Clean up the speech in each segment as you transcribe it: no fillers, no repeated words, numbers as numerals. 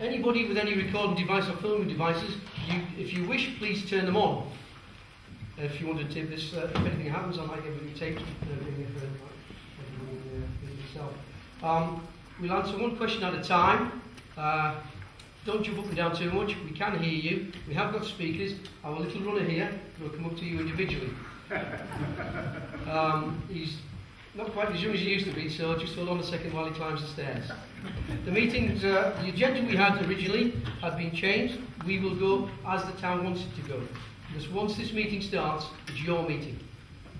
Anybody with any recording device or filming devices, if you wish, please turn them on. If you want to tape this, if anything happens, I might get everything taped. We'll answer one question at a time. Don't jump up and down too much. We can hear you. We have got speakers. Our little runner here will come up to you individually. He's not quite as young as he used to be, so just hold on a second while he climbs the stairs. The meetings, the agenda we had originally had been changed. We will go as the town wants it to go. Because once this meeting starts, it's your meeting.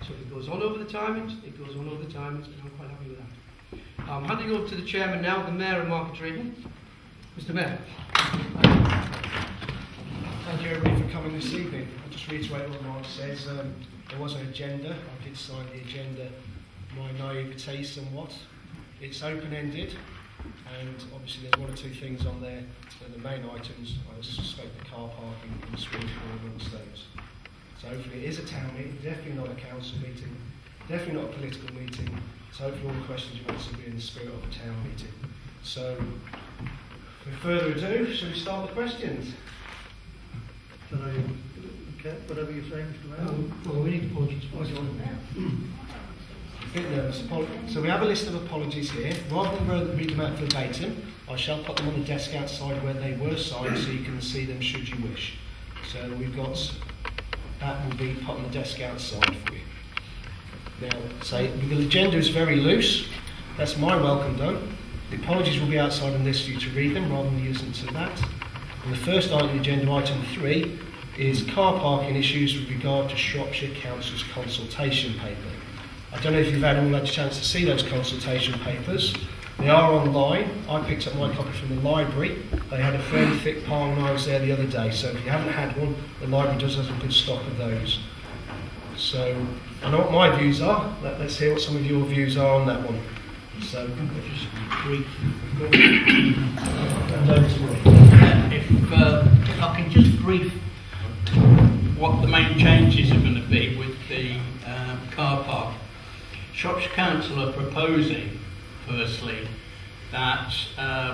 So if it goes on over the timings, it goes on over the timings, and I'm quite happy with that. I'm handing over to the chairman now, the Mayor of Market Drayton. Mr. Mayor. Thank you everybody for coming this evening. I'll just reiterate what Mark says. There was an agenda. I did sign the agenda. My naivete somewhat. It's open-ended, and obviously there's one or two things on there. So the main items, I suspect the car parking and the swimming pool amongst those. So hopefully it is a town meeting, definitely not a council meeting, definitely not a political meeting. So hopefully all the questions you answer will be in the spirit of a town meeting. So, with further ado, shall we start the questions? Okay, whatever you say, Mr. Mayor. Well, we need apologies. A bit nervous. So we have a list of apologies here. Rather than read them out verbatim, I shall put them on the desk outside where they were signed so you can see them should you wish. So we've got, that will be put on the desk outside for you. Now, the agenda is very loose. That's my welcome done. The apologies will be outside on this for you to read them rather than using to that. And the first item on the agenda, item 3, is car parking issues with regard to Shropshire Council's consultation paper. I don't know if you've all had a chance to see those consultation papers. They are online. I picked up my copy from the library. They had a fairly thick pile when I was there the other day, so if you haven't had one, the library does have a good stock of those. So, I know what my views are. Let's hear what some of your views are on that one. So, just brief. If I can just brief what the main changes are going to be with the car park. Shropshire Council are proposing, firstly, that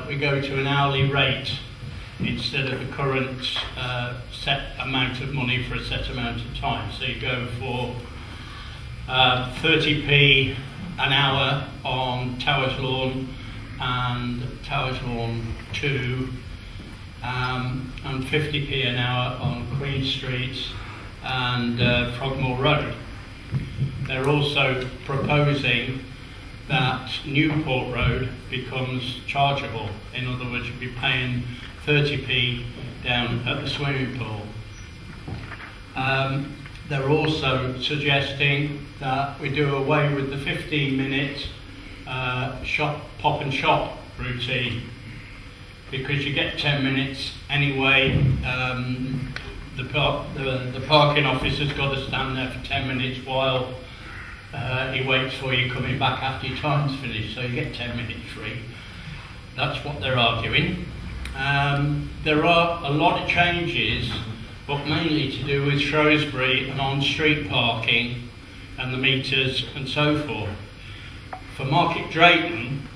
we go to an hourly rate instead of the current set amount of money for a set amount of time. So you go for 30p an hour on Towers Lawn and Towers Lawn 2, and 50p an hour on Queen Street and Frogmore Road. They're also proposing that Newport Road becomes chargeable. In other words, you'll be paying 30p down at the swimming pool. They're also suggesting that we do away with the 15-minute pop and shop routine, because you get 10 minutes anyway. The parking officer's got to stand there for 10 minutes while he waits for you coming back after your time's finished, so you get 10 minutes free. That's what they're arguing. There are a lot of changes, but mainly to do with Shrewsbury and on-street parking and the meters and so forth. For Market Drayton,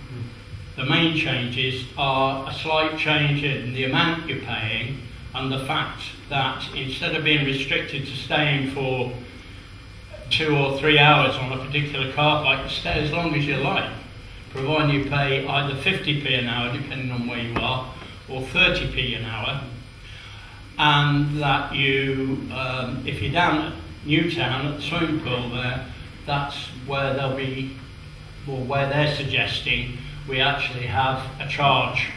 the main changes are a slight change in the amount you're paying and the fact that instead of being restricted to staying for 2 or 3 hours on a particular car park, you stay as long as you like, providing you pay either 50p an hour, depending on where you are, or 30p an hour, and that you, if you're down at Newtown at the swimming pool there, that's where they'll be, or where they're suggesting we actually have a charge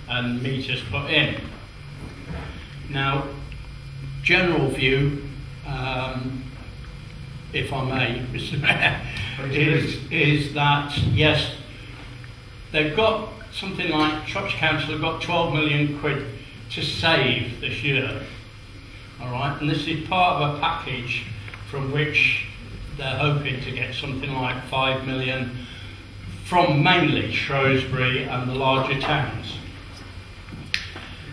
and meters put in. Now, general view, if I may, Mr. Mayor, is that yes, they've got something like, Shropshire Council have got 12 million quid to save this year, all right, and this is part of a package from which they're hoping to get something like 5 million from mainly Shrewsbury and the larger towns.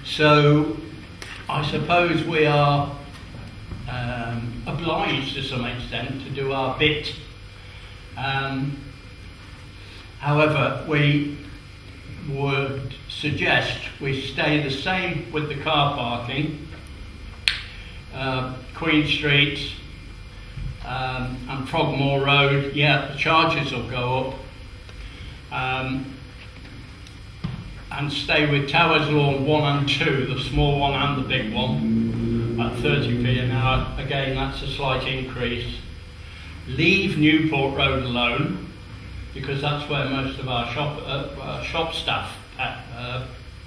So I suppose we are obliged to some extent to do our bit. However, would suggest we stay the same with the car parking. Queen Street and Frogmore Road, yeah, the charges will go up. And stay with Towers Lawn 1 and 2, the small one and the big one, at 30p an hour. Again, that's a slight increase. Leave Newport Road alone, because that's where most of our shop staff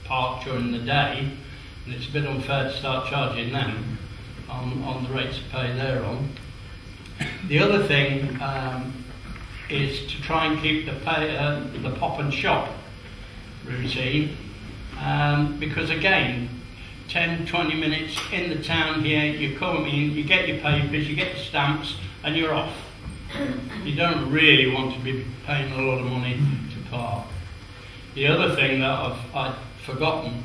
park during the day, and it's a bit unfair to start charging them on the rates of pay they're on. The other thing is to try and keep the pop and shop routine, because again, 10-20 minutes in the town here, you come in, you get your papers, you get your stamps, and you're off. You don't really want to be paying a lot of money to park. The other thing that I'd forgotten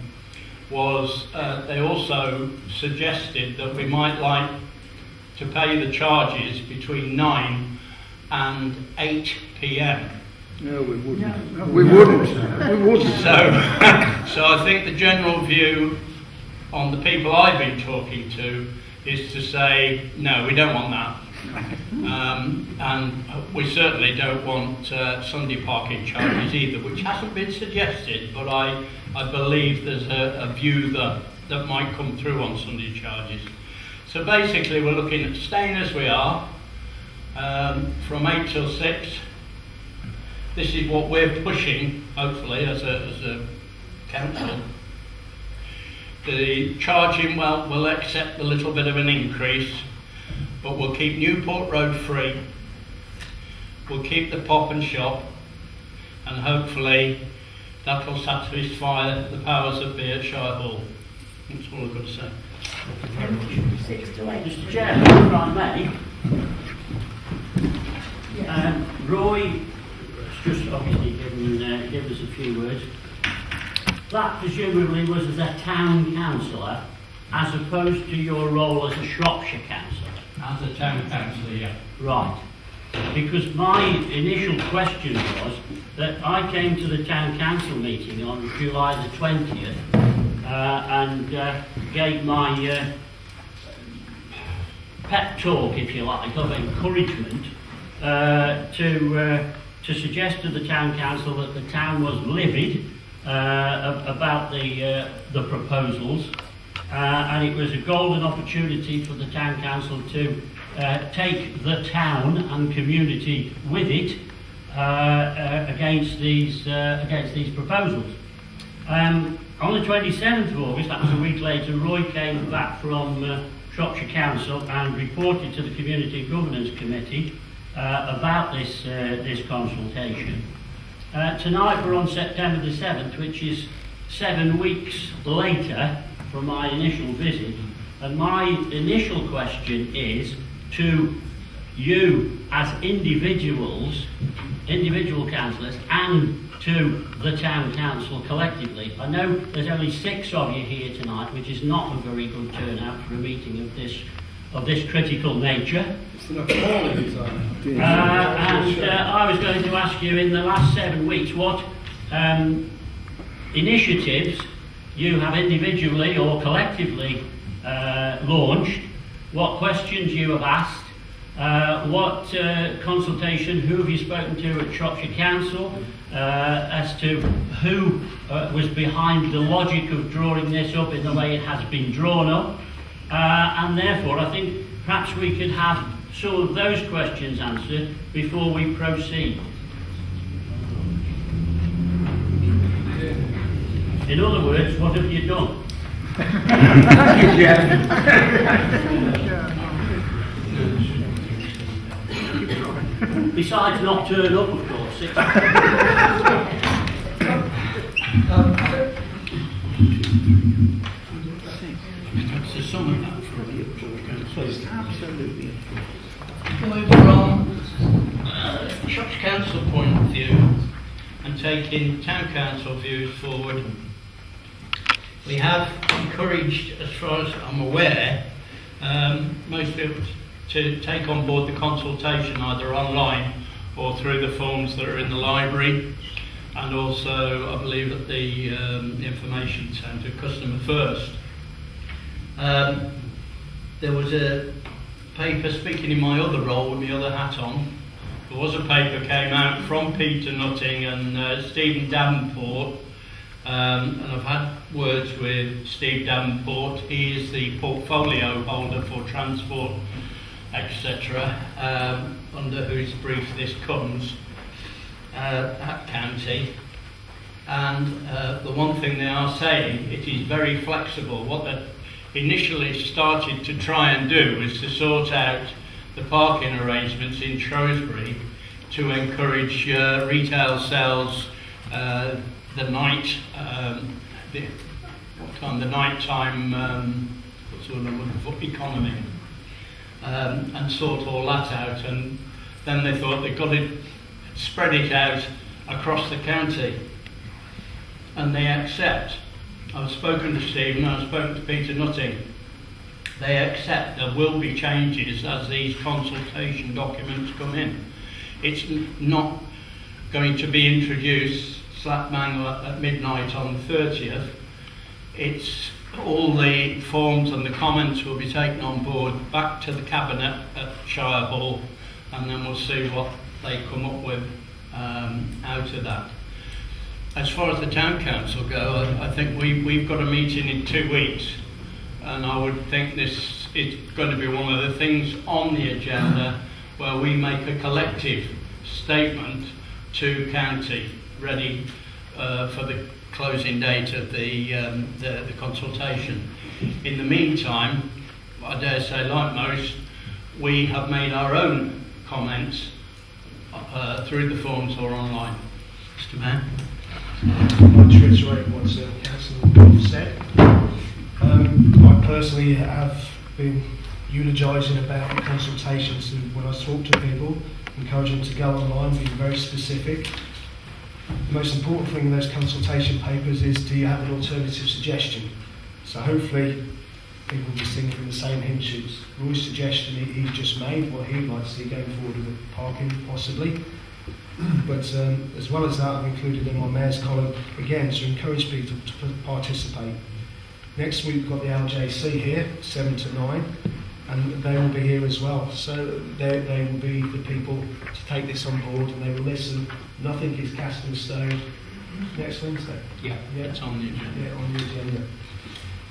was they also suggested that we might like to pay the charges between 9 and 8 p.m. No, we wouldn't. No. We wouldn't. So I think the general view on the people I've been talking to is to say, no, we don't want that. And we certainly don't want Sunday parking charges either, which hasn't been suggested, but I believe there's a view that might come through on Sunday charges. So basically we're looking at staying as we are, from 8 till 6. This is what we're pushing, hopefully, as a council. The charging, well, we'll accept a little bit of an increase, but we'll keep Newport Road free. We'll keep the pop and shop, and hopefully that will satisfy the powers that be at Shire Hall. That's all I've got to say. Mr. Chair, if I may, Roy has just obviously given us a few words. That presumably was as a town councillor, as opposed to your role as a Shropshire councillor. As a town councillor, yeah. Right. Because my initial question was that I came to the town council meeting on July the 20th and gave my pep talk, if you like, of encouragement to suggest to the town council that the town was livid about the proposals, and it was a golden opportunity for the town council to take the town and community with it against these proposals. On the 27th of August, that was a week later, Roy came back from Shropshire Council and reported to the Community Governance Committee about this consultation. Tonight we're on September the 7th, which is 7 weeks later from my initial visit, and my initial question is to you as individual councillors and to the town council collectively. I know there's only 6 of you here tonight, which is not a very good turnout for a meeting of this critical nature. It's an appalling and I was going to ask you, in the last 7 weeks, what initiatives you have individually or collectively launched, what questions you have asked, what consultation, who have you spoken to at Shropshire Council, as to who was behind the logic of drawing this up in the way it has been drawn up, and therefore I think perhaps we could have some of those questions answered before we proceed. In other words, what have you done? Besides not turn up, of course. So some of that for you, please. Absolutely. Coming from Shropshire Council point of view and taking town council views forward, we have encouraged, as far as I'm aware, most people to take on board the consultation either online or through the forms that are in the library. and also I believe at the information centre, Customer First. There was a paper, speaking in my other role with my other hat on, there was a paper came out from Peter Nutting and Stephen Davenport, and I've had words with Steve Davenport. He is the portfolio holder for transport, etc., under whose brief this comes at county. And the one thing they are saying, it is very flexible. What they initially started to try and do was to sort out the parking arrangements in Shrewsbury to encourage retail sales the night, the nighttime economy, and sort all that out. And then they thought they've got to spread it out across the county, and they accept. I've spoken to Stephen, I've spoken to Peter Nutting. They accept there will be changes as these consultation documents come in. It's not going to be introduced slap bang at midnight on the 30th. It's all the forms and the comments will be taken on board back to the Cabinet at Shire Hall, and then we'll see what they come up with out of that. As far as the Town Council go, I think we've got a meeting in 2 weeks, and I would think this is going to be one of the things on the agenda where we make a collective statement to County, ready for the closing date of the consultation. In the meantime, I dare say, like most, we have made our own comments through the forms or online. Mr. Mayor. I'd like to reiterate what Councillor Goff said. I personally have been eulogising about the consultations, and when I talk to people, encourage them to go online, be very specific. The most important thing in those consultation papers is, do you have an alternative suggestion? So hopefully people will be singing from the same hymn sheets. Roy's suggestion he's just made, what he'd like to see going forward with parking possibly. But as well as that, I've included in my Mayor's column, again, to encourage people to participate. Next week we've got the LJC here, 7 to 9, and they will be here as well. So they will be the people to take this on board, and they will listen. Nothing is cast in stone. Next Wednesday? Yeah, it's on the agenda. Yeah, on the agenda.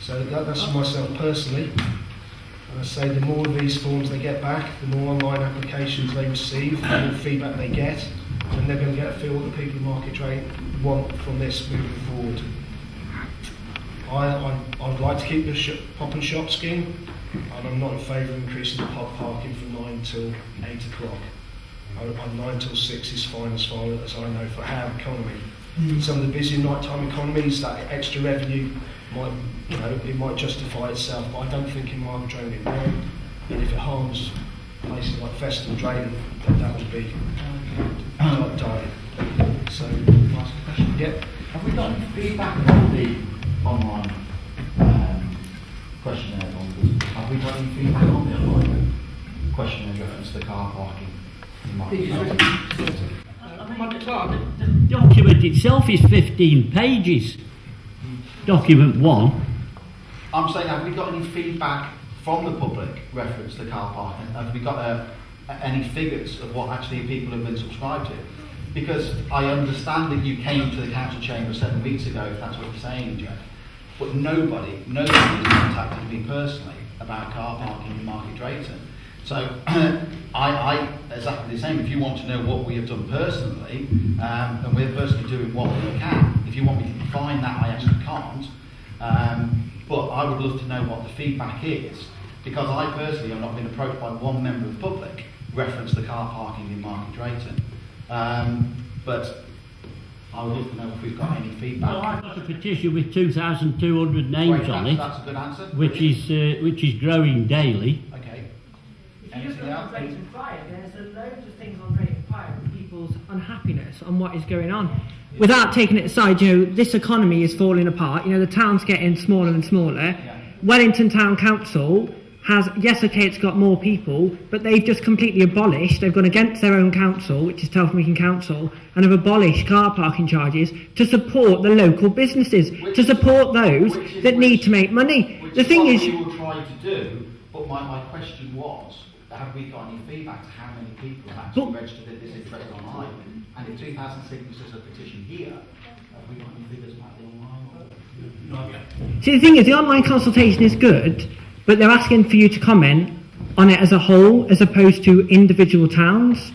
So that's for myself personally. And I say the more of these forms they get back, the more online applications they receive, the more feedback they get, and they're going to get a feel what the people of Market Drayton want from this moving forward. I'd like to keep the pop and shop scheme, and I'm not in favour of increasing the pub parking from 9 till 8 o'clock. 9 till 6 is fine as far as I know for our economy. Some of the busy nighttime economies, that extra revenue might justify itself, but I don't think in Market Drayton it will. And if it harms places like Feston Drayton, then that would be dying. So, last question. Yep. Have we got any feedback on the online questionnaire? Have we got any feedback on the online questionnaire reference to the car parking? The document itself is 15 pages. Document 1. I'm saying, have we got any feedback from the public reference to car parking? Have we got any figures of what actually people have been subscribed to? Because I understand that you came to the council chamber 7 weeks ago, if that's what you're saying, Jeff. But nobody has contacted me personally about car parking in Market Drayton. So I exactly the same. If you want to know what we have done personally, and we're personally doing what we can. If you want me to define that, I actually can't. But I would love to know what the feedback is, because I personally have not been approached by one member of the public reference the car parking in Market Drayton. But I would love to know if we've got any feedback. Well, I've got a petition with 2,200 names on it, that's a good answer. which is growing daily. Okay. If you look Anything at else? Drayton Fire, there's loads of things on Drayton Fire with people's unhappiness on what is going on. Without taking it aside, this economy is falling apart. The town's getting smaller and smaller. Yeah. Wellington Town Council has, yes, okay, it's got more people, but they've just completely abolished, they've gone against their own council, which is Telford Meeking Council, and have abolished car parking charges to support the local businesses, to support those that need to make money. Which The thing what is, we will try to do, but my question was, have we got any feedback to how many people have actually registered this interest online? And if 2,000 signatures are petitioned here, have we got any figures about the online? Not yet. see, the thing is, the online consultation is good, but they're asking for you to comment on it as a whole, as opposed to individual towns.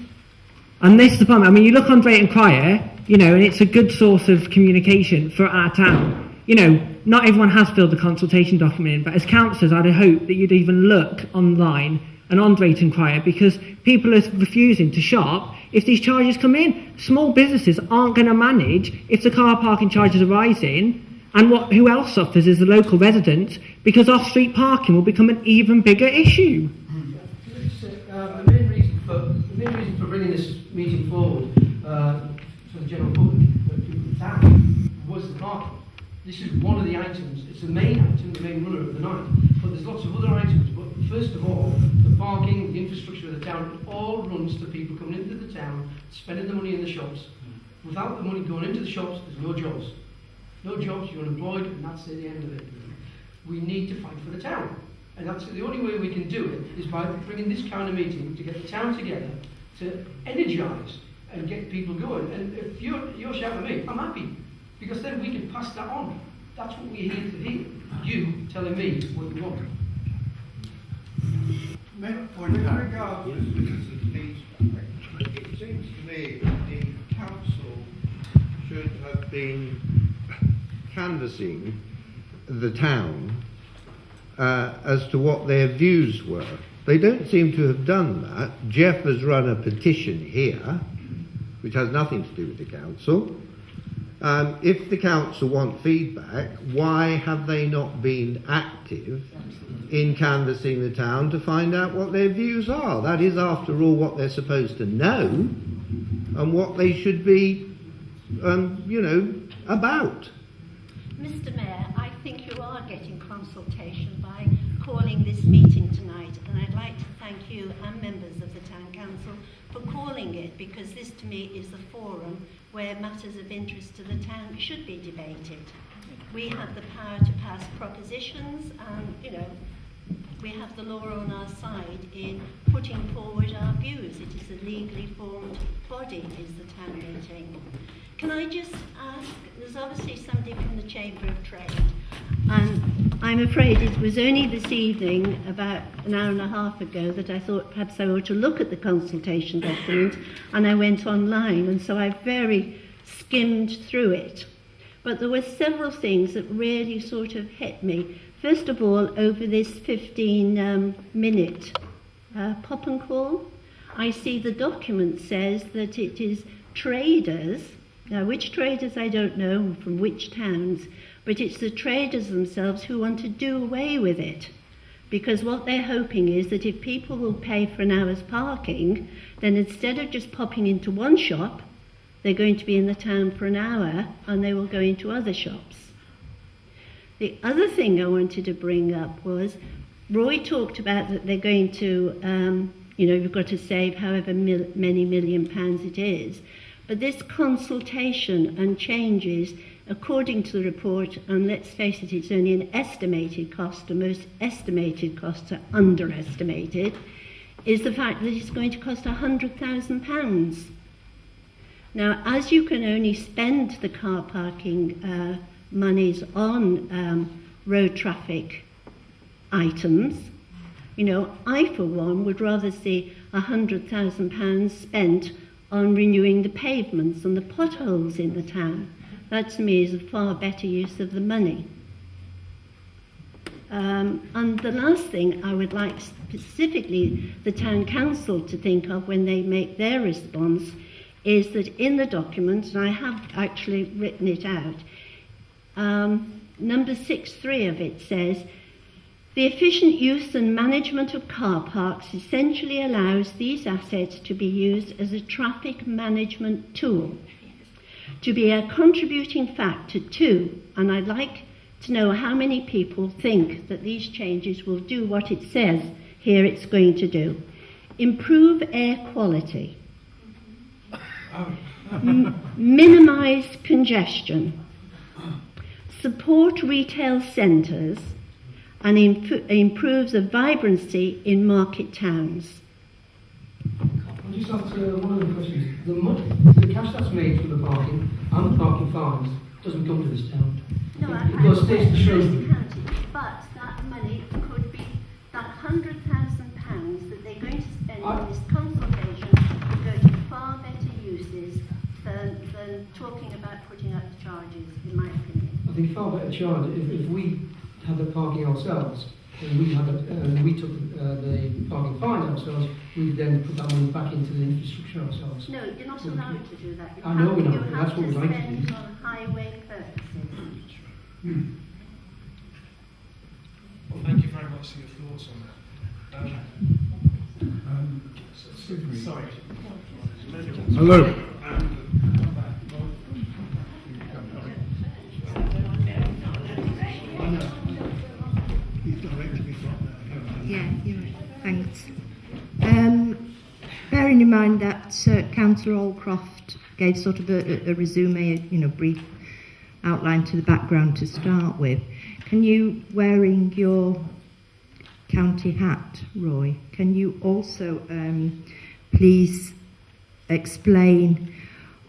And this is the problem. I mean, you look on Drayton Crier, you know, and it's a good source of communication for our town. You know, not everyone has filled the consultation document in, but as councillors, I'd hope that you'd even look online and on Drayton Crier, because people are refusing to shop if these charges come in. Small businesses aren't going to manage if the car parking charges are rising. And who else suffers is the local residents, because off-street parking will become an even bigger issue. The main reason for bringing this meeting forward for the general public, for the town, was the parking. This is one of the items. It's the main item, the main runner of the night. But there's lots of other items. But first of all, the parking, the infrastructure of the town, it all runs to people coming into the town, spending the money in the shops. Without the money going into the shops, there's no jobs. No jobs, you're unemployed, and that's the end of it. We need to fight for the town. And that's the only way we can do it, is by bringing this kind of meeting to get the town together, to energise and get people going. And if you're shouting at me, I'm happy, because then we can pass that on. That's what we're here to hear. You telling me what you want. With regard to the feedback, it seems to me that the council should have been canvassing the town as to what their views were. They don't seem to have done that. Jeff has run a petition here, which has nothing to do with the council. If the council want feedback, why have they not been active in canvassing the town to find out what their views are? That is, after all, what they're supposed to know and what they should be, about. Mr. Mayor, I think you are getting consultation by calling this meeting tonight, and I'd like to thank you and members of the Town Council for calling it, because this to me is the forum where matters of interest to the town should be debated. We have the power to pass propositions, and we have the law on our side in putting forward our views. It is a legally formed body, is the town meeting. Can I just ask, there's obviously somebody from the Chamber of Trade, and I'm afraid it was only this evening, about an hour and a half ago, that I thought perhaps I ought to look at the consultation document, and I went online, and so I very skimmed through it. But there were several things that really sort of hit me. First of all, over this 15-minute pop and call, I see the document says that it is traders. Now, which traders I don't know, from which towns, but it's the traders themselves who want to do away with it. Because what they're hoping is that if people will pay for an hour's parking, then instead of just popping into one shop, they're going to be in the town for an hour and they will go into other shops. The other thing I wanted to bring up was, Roy talked about that they're going to, you've got to save however many £1 million it is. But this consultation and changes, according to the report, and let's face it, it's only an estimated cost, and most estimated costs are underestimated, is the fact that it's going to cost £100,000. Now, as you can only spend the car parking monies on road traffic items, I, for one, would rather see £100,000 spent on renewing the pavements and the potholes in the town. That to me is a far better use of the money. And the last thing I would like specifically the Town Council to think of when they make their response is that in the document, and I have actually written it out, number 6.3 of it says, the efficient use and management of car parks essentially allows these assets to be used as a traffic management tool, to be a contributing factor to, and I'd like to know how many people think that these changes will do what it says here it's going to do. Improve air quality, minimise congestion, support retail centres, and improves the vibrancy in market towns. I just have one of the questions. The cash that's made for the parking and the parking fines doesn't come to this town. No, It goes straight to Shrewsbury. But that money could be, that £100,000 that they're going to spend on this consultation could go to far better uses than talking about putting up charges, in my opinion. I think far better charge if we had the parking ourselves and we took the parking fines ourselves, we then put that money back into the infrastructure ourselves. No, you're not allowed to do that. I know we're not, You but have that's what to we'd like to spend do. on highway purposes. Well, thank you very much for your thoughts on that. Sorry. Hello. Yeah, you're right. Thanks. Bearing in mind that Councillor Allcroft gave sort of a resume, brief outline to the background to start with, can you, wearing your county hat, Roy, can you also please explain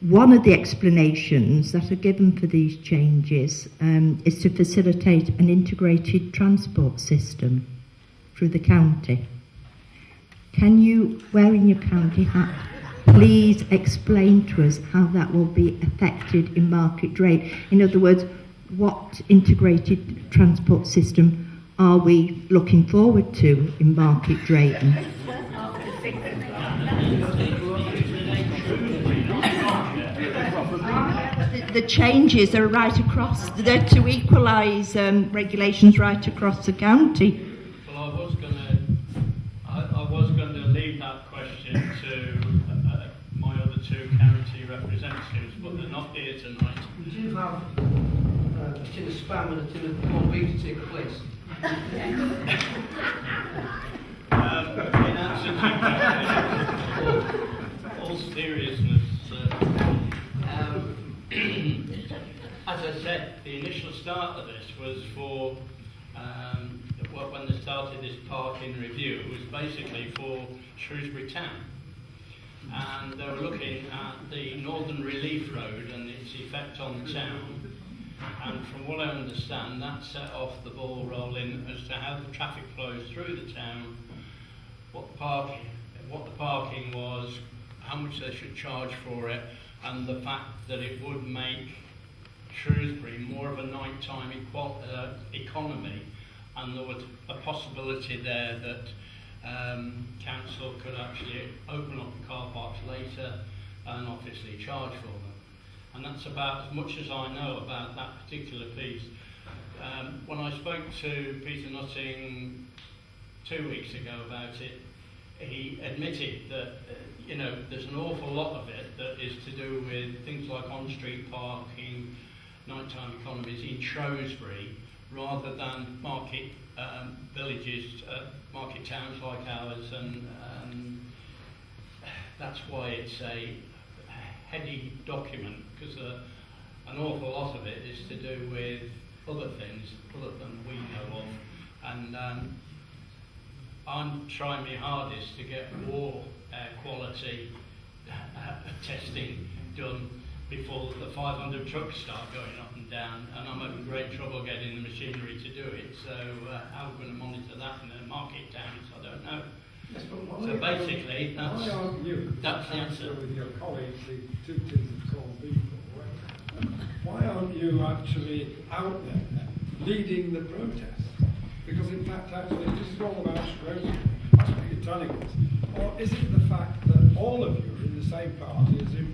one of the explanations that are given for these changes is to facilitate an integrated transport system through the county. Can you, wearing your county hat, please explain to us how that will be affected in Market Drayton? In other words, what integrated transport system are we looking forward to in Market Drayton? The changes are right across, they're to equalise regulations right across the county. Well, I was going to leave that question to my other two county representatives, but they're not here tonight. We do have a tin of spam and a tin of corned beef to take place. In answer to all seriousness, as I said, the initial start of this was for when they started this parking review, it was basically for Shrewsbury Town. And they were looking at the Northern Relief Road and its effect on the town. And from what I understand, that set off the ball rolling as to how the traffic flows through the town, what the parking was, how much they should charge for it, and the fact that it would make Shrewsbury more of a nighttime economy, and there was a possibility there that council could actually open up the car parks later and obviously charge for them. And that's about as much as I know about that particular piece. When I spoke to Peter Nutting 2 weeks ago about it, he admitted that there's an awful lot of it that is to do with things like on-street parking, nighttime economies in Shrewsbury, rather than market villages, market towns like ours, and that's why it's a heady document, because an awful lot of it is to do with other things other than we know of, and I'm trying my hardest to get war air quality testing done before the 500 trucks start going up and down, and I'm having great trouble getting the machinery to do it, so how we're going to monitor that in the market towns, I don't know. Yes, So basically, that's the answer. With your colleagues, the two tins of corned beef, why aren't you actually out there leading the protest? Because in fact, actually, this is all about Shrewsbury. That's what you're telling us. Or is it the fact that all of you are in the same party as you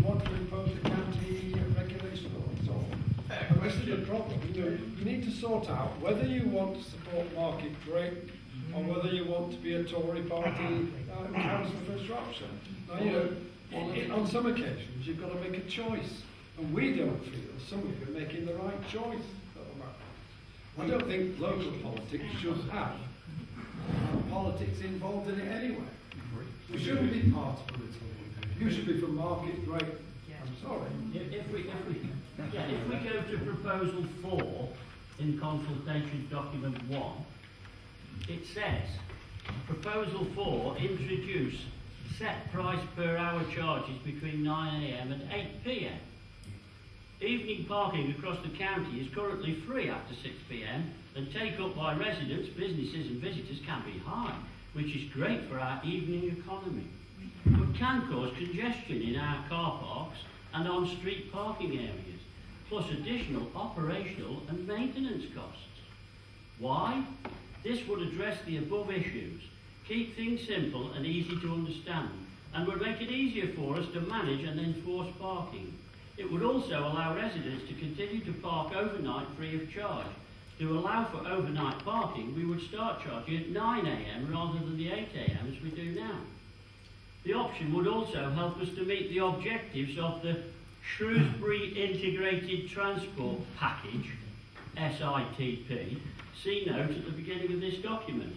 want to impose the county regulation and so on? And this is the problem. You need to sort out whether you want to support Market Drayton or whether you want to be a Tory party council for disruption. Now, on some occasions, you've got to make a choice. And we don't feel some of you are making the right choice at the moment. I don't think local politics should have politics involved in it anyway. We shouldn't be part of political. You should be from Market Drayton. I'm sorry. If we go to proposal 4 in consultation document 1, it says, proposal 4, introduce set price per hour charges between 9 a.m. and 8 p.m. Evening parking across the county is currently free after 6 p.m. and take up by residents, businesses and visitors can be high, which is great for our evening economy, but can cause congestion in our car parks and on street parking areas, plus additional operational and maintenance costs. Why? This would address the above issues, keep things simple and easy to understand, and would make it easier for us to manage and enforce parking. It would also allow residents to continue to park overnight free of charge. To allow for overnight parking, we would start charging at 9 a.m. rather than the 8 a.m. as we do now. The option would also help us to meet the objectives of the Shrewsbury Integrated Transport Package, SITP, see note at the beginning of this document.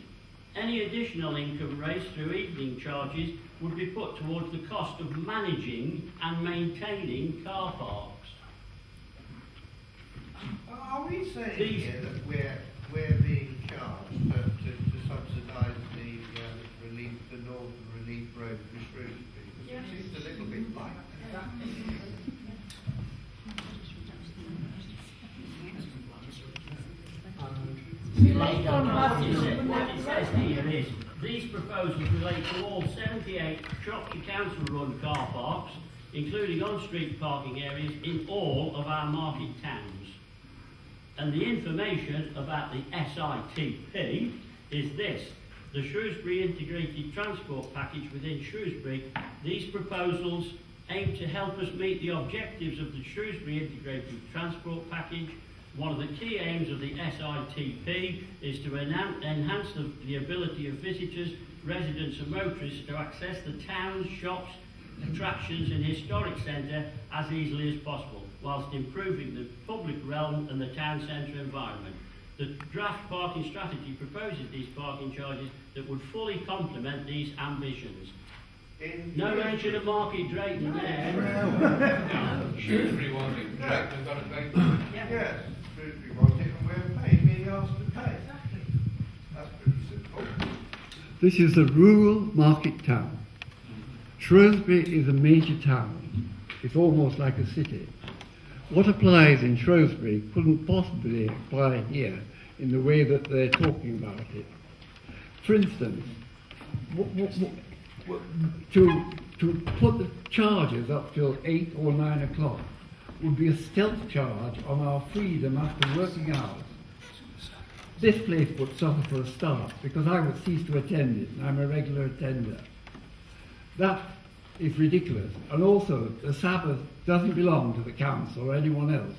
Any additional income raised through evening charges would be put towards the cost of managing and maintaining car parks. Are we saying here that we're being charged to subsidise the relief, the northern relief road for Shrewsbury? Because it seems a little bit like that. What it says here is, these proposals relate to all 78 Shropshire Council-run car parks, including on-street parking areas in all of our market towns. And the information about the SITP is this: the Shrewsbury Integrated Transport Package within Shrewsbury. These proposals aim to help us meet the objectives of the Shrewsbury Integrated Transport Package. One of the key aims of the SITP is to enhance the ability of visitors, residents and motorists to access the town's shops, attractions and historic centre as easily as possible, whilst improving the public realm and the town centre environment. The draft parking strategy proposes these parking charges that would fully complement these ambitions. No mention of Market Drayton there. Shrewsbury want it, Drayton got to pay. Yes, Shrewsbury want it and we're paying being asked to pay. That's pretty simple. This is a rural market town. Shrewsbury is a major town. It's almost like a city. What applies in Shrewsbury couldn't possibly apply here in the way that they're talking about it. For instance, to put the charges up till 8 or 9 o'clock would be a stealth charge on our freedom after working hours. This place would suffer for a start because I would cease to attend it, and I'm a regular attender. That is ridiculous. And also, the Sabbath doesn't belong to the council or anyone else.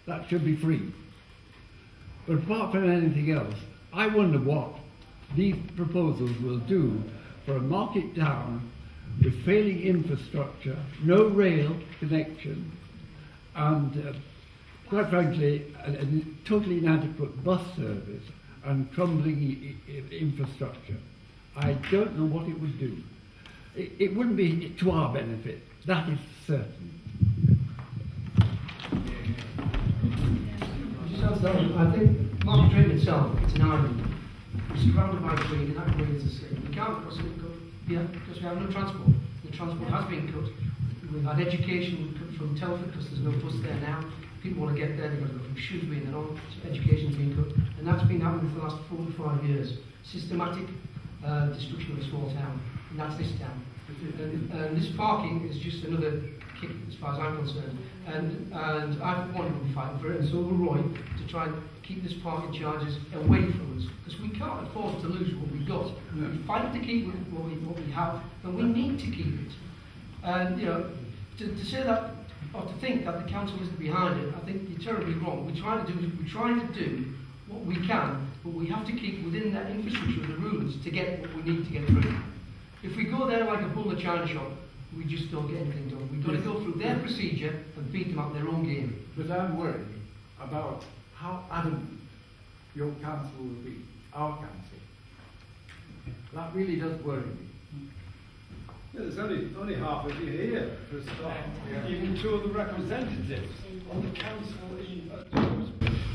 That should be free. But apart from anything else, I wonder what these proposals will do for a market town with failing infrastructure, no rail connection, and quite frankly, a totally inadequate bus service and crumbling infrastructure. I don't know what it would do. It wouldn't be to our benefit, that is certain. I think Market Drayton itself, it's an island. We're surrounded by green, and that green is a city. We can't cross it because we have no transport. The transport has been cut. We've had education cut from Telford because there's no bus there now. People want to get there, they've got to go from Shrewsbury and then on. So education's been cut. And that's been happening for the last 45 years. Systematic destruction of a small town. And that's this town. And this parking is just another kick as far as I'm concerned. And I for one will be fighting for it, and so will Roy, to try and keep this parking charges away from us. Because we can't afford to lose what we've got. We fight to keep what we have, and we need to keep it. And, you know, to say that, or to think that the council isn't behind it, I think you're terribly wrong. We're trying to do what we can, but we have to keep within that infrastructure of the rules to get what we need to get through. If we go there like a bull in a china shop, we just don't get anything done. We've got to go through their procedure and beat them at their own game. But I'm worried about how adamant your council will be, our council. That really does worry me. Yeah, there's only half of you here for a start. Even two of the representatives on the council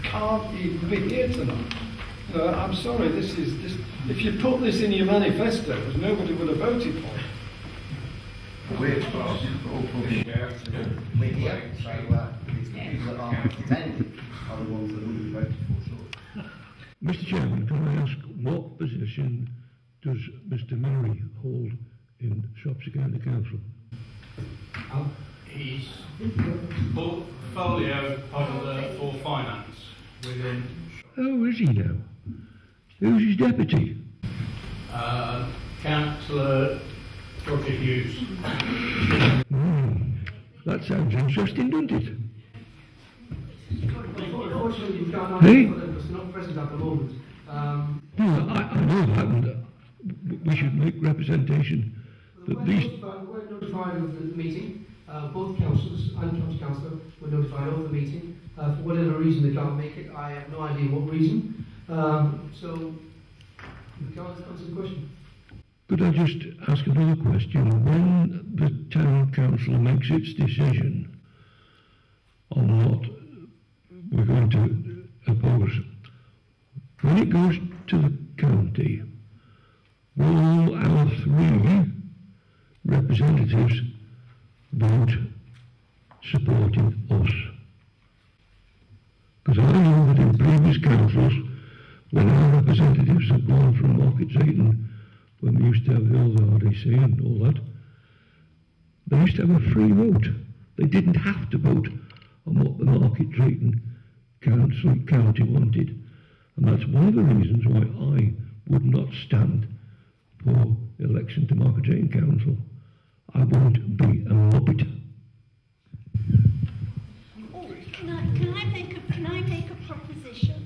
can't even be here tonight. So I'm sorry, this. If you put this in your manifestos, nobody would have voted for it. We're here, so it's the people that aren't attending are the ones that will be voted for, sure. Mr. Chairman, can I ask what position does Mr. Murray hold in Shropshire County Council? He's portfolio holder for finance within Oh, is he now? Who's his deputy? Councillor Roger Hughes. That sounds interesting, doesn't it? Unfortunately, we can't Hey? answer for them because they're not present at the moment. No, I know that, and we should make representation that these... We were notified of the meeting. Both councillors and county councillor were notified of the meeting. For whatever reason they can't make it, I have no idea what reason. So, we can't answer the question. Could I just ask another question? When the town council makes its decision on what we're going to oppose, when it goes to the county, will our 3 representatives vote supporting us? Because I know that in previous councils, when our representatives have gone from Market Drayton, when we used to have the old RDC and all that, they used to have a free vote. They didn't have to vote on what the Market Drayton county wanted. And that's one of the reasons why I would not stand for election to Market Drayton Council. I won't be a muppet. Can I make a proposition?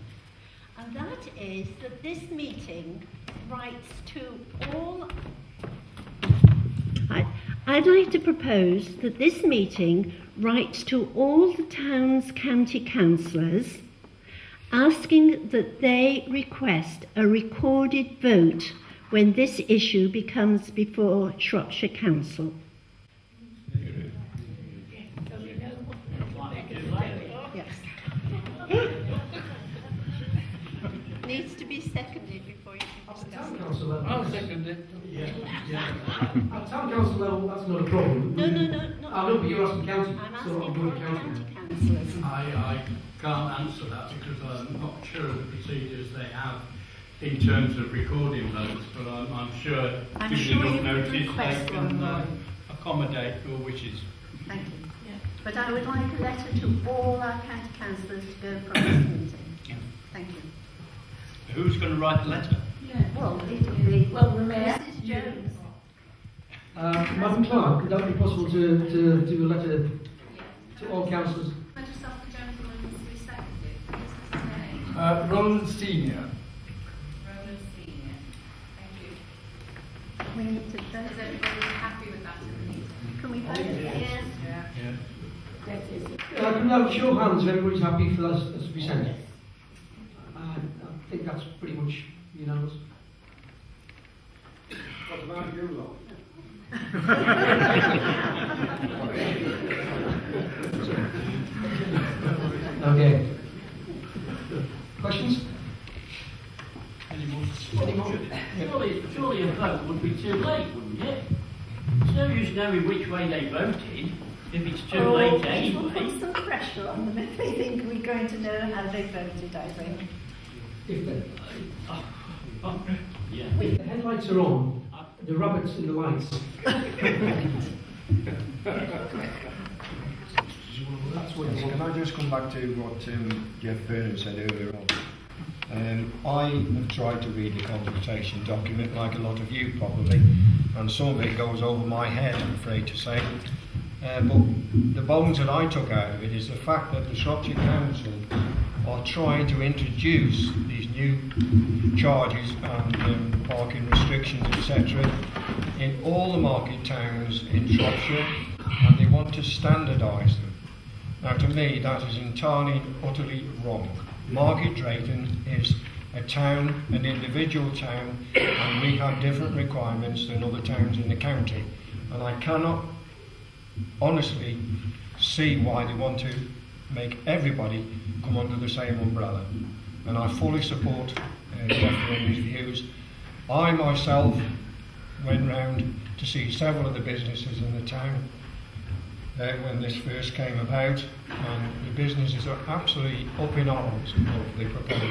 And that is that this meeting writes to all... I'd like to propose that this meeting writes to all the town's county councillors asking that they request a recorded vote when this issue becomes before Shropshire Council. Needs to be seconded before you can discuss Town it. council level. I'll second it. At town council level, that's not a problem. No. I know, but you're asking county, I'm so I'm asking going for county. county councillors. I can't answer that because I'm not sure of the procedures they have in terms of recording those, but I'm sure I'm giving sure enough you could notice they request can one. accommodate your wishes. Thank you. But I would like a letter to all our county councillors to go from this meeting. Thank you. Who's going to write the letter? Well, it'll be the Mayor. Mrs. Jones. Madam Clerk, could that be possible to do a letter to all councillors? I just ask the gentleman to second it. What's his name? Roland Senior. Roland Senior. Thank you. We need to Is vote. everybody happy with that in the meeting? Can we vote? Yes. Can we have a show of hands if everybody's happy for us to be sent? I think that's pretty much unanimous. What about you lot? Okay. Questions? Surely a vote would be too late, wouldn't it? It's no use knowing which way they voted if it's too late We'll anyway. put some pressure on them if they think we're going to know how they voted, I think. If the, Yeah. if the headlights are on, the rabbits in the lights. That's what it's Can I just come back to what Jeff Vernon said earlier on? I have tried to read the consultation document like a lot of you probably, and some of it goes over my head, I'm afraid to say. But the bones that I took out of it is the fact that the Shropshire Council are trying to introduce these new charges and parking restrictions, etc., in all the market towns in Shropshire, and they want to standardise them. Now, to me, that is entirely, utterly wrong. Market Drayton is a town, an individual town, and we have different requirements than other towns in the county. And I cannot honestly see why they want to make everybody come under the same umbrella. And I fully support Jeff Vernon's views. I myself went round to see several of the businesses in the town when this first came about, and the businesses are absolutely up in arms of the proposal,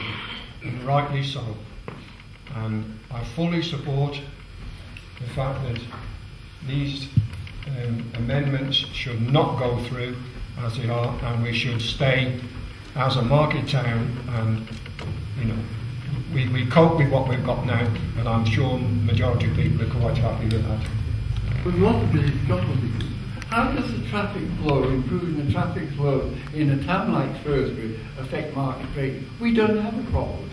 and rightly so. And I fully support the fact that these amendments should not go through as they are, and we should stay as a market town, and we cope with what we've got now, and I'm sure the majority of people are quite happy with that. But what is it? How does the traffic flow, improving the traffic flow in a town like Shrewsbury, affect Market Drayton? We don't have a problem.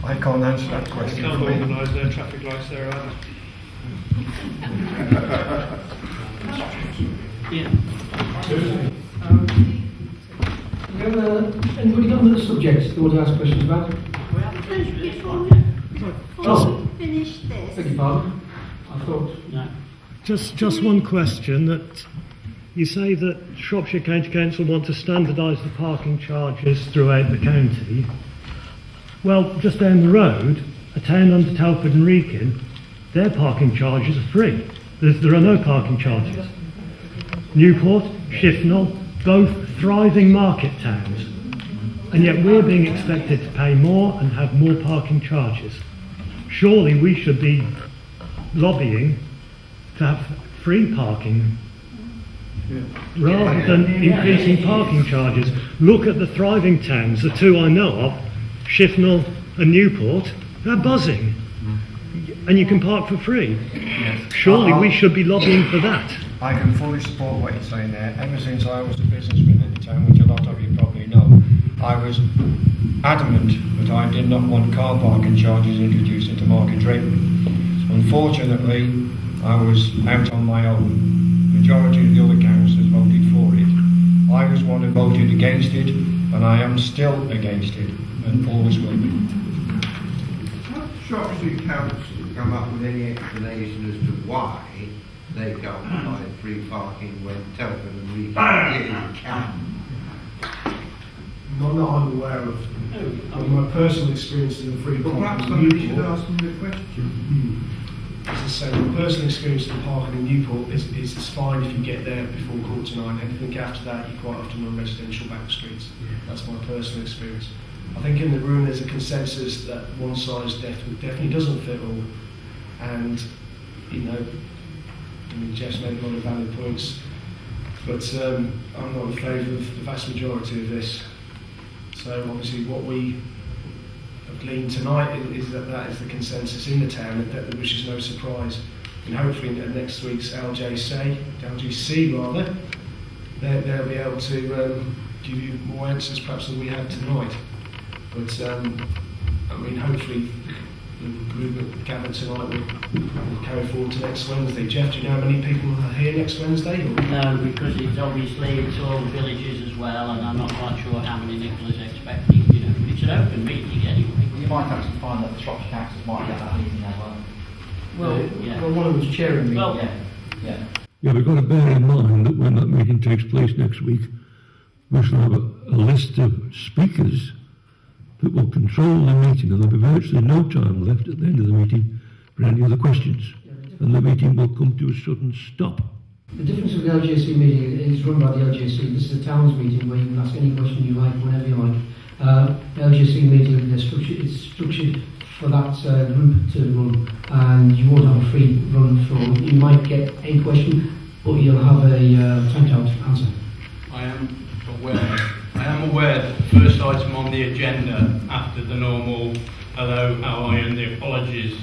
I can't answer that They question. can't for me. organise their traffic lights there either. Yeah. Anybody got another subject they want to ask questions about? We haven't finished with this Before one we, yet. before we finish this, Beg your pardon? I thought... No. Just one question, that you say that Shropshire County Council want to standardise the parking charges throughout the county. Well, just down the road, a town under Telford and Wrekin, their parking charges are free. There are no parking charges. Newport, Shifnal, both thriving market towns. And yet we're being expected to pay more and have more parking charges. Surely we should be lobbying to have free parking rather than increasing parking charges. Look at the thriving towns, the two I know of, Shifnal and Newport, they're buzzing. And you can park for free. Yes. Surely we should be lobbying for that. I can fully support what you're saying there. Ever since I was a businessman in the town, which a lot of you probably know, I was adamant that I did not want car parking charges introduced into Market Drayton. Unfortunately, I was out on my own. The majority of the other councillors voted for it. I was one who voted against it, and I am still against it, and always will be. Shropshire Council come up with any explanation as to why they can't provide free parking when Telford and Wrekin clearly can? Not that I'm aware of. My personal experience in the free But parking perhaps in somebody should Newport, ask them the question. as I say, my personal experience in the parking in Newport is it's fine if you get there before 9:15. Anything after that, you're quite often on residential back streets. That's my personal experience. I think in the room there's a consensus that one size definitely doesn't fit all, and Jeff's made a lot of valid points, but I'm not in favour of the vast majority of this. So obviously what we have gleaned tonight is that is the consensus in the town, which is no surprise. And hopefully in next week's LGC rather, they'll be able to give you more answers perhaps than we have tonight. But hopefully the agreement gathered tonight will carry forward to next Wednesday. Jeff, do you know how many people are here next Wednesday? Or? No, because it's all villages as well, and I'm not quite sure how many Nicola's expecting. It's an open meeting anyway. You might actually find that the Shropshire councils might get that meeting as well. Well, one of them's chairing me. Well, Yeah, we've got to bear in mind that when that meeting takes place next week, we shall have a list of speakers that will control the meeting, and there'll be virtually no time left at the end of the meeting for any other questions, and the meeting will come to a sudden stop. The difference with the LGC meeting is run by the LGC. This is a town's meeting where you can ask any question you like, whenever you like. The LGC meeting is structured for that group to run, and you won't have a free run through. You might get a question, but you'll have a timed out answer. I am aware that the first item on the agenda after the normal hello, how are you, and the apologies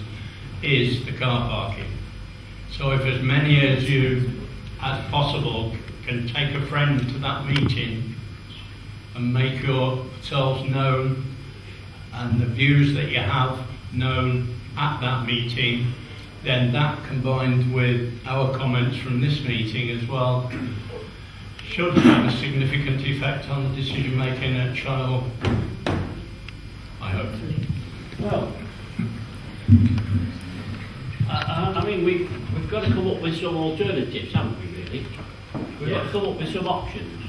is the car parking. So if as many of you as possible can take a friend to that meeting and make yourselves known and the views that you have known at that meeting, then that combined with our comments from this meeting as well should have a significant effect on the decision making at trial, I hope. Well, I mean, we've got to come up with some alternatives, haven't we, really? We've got to come up with some options.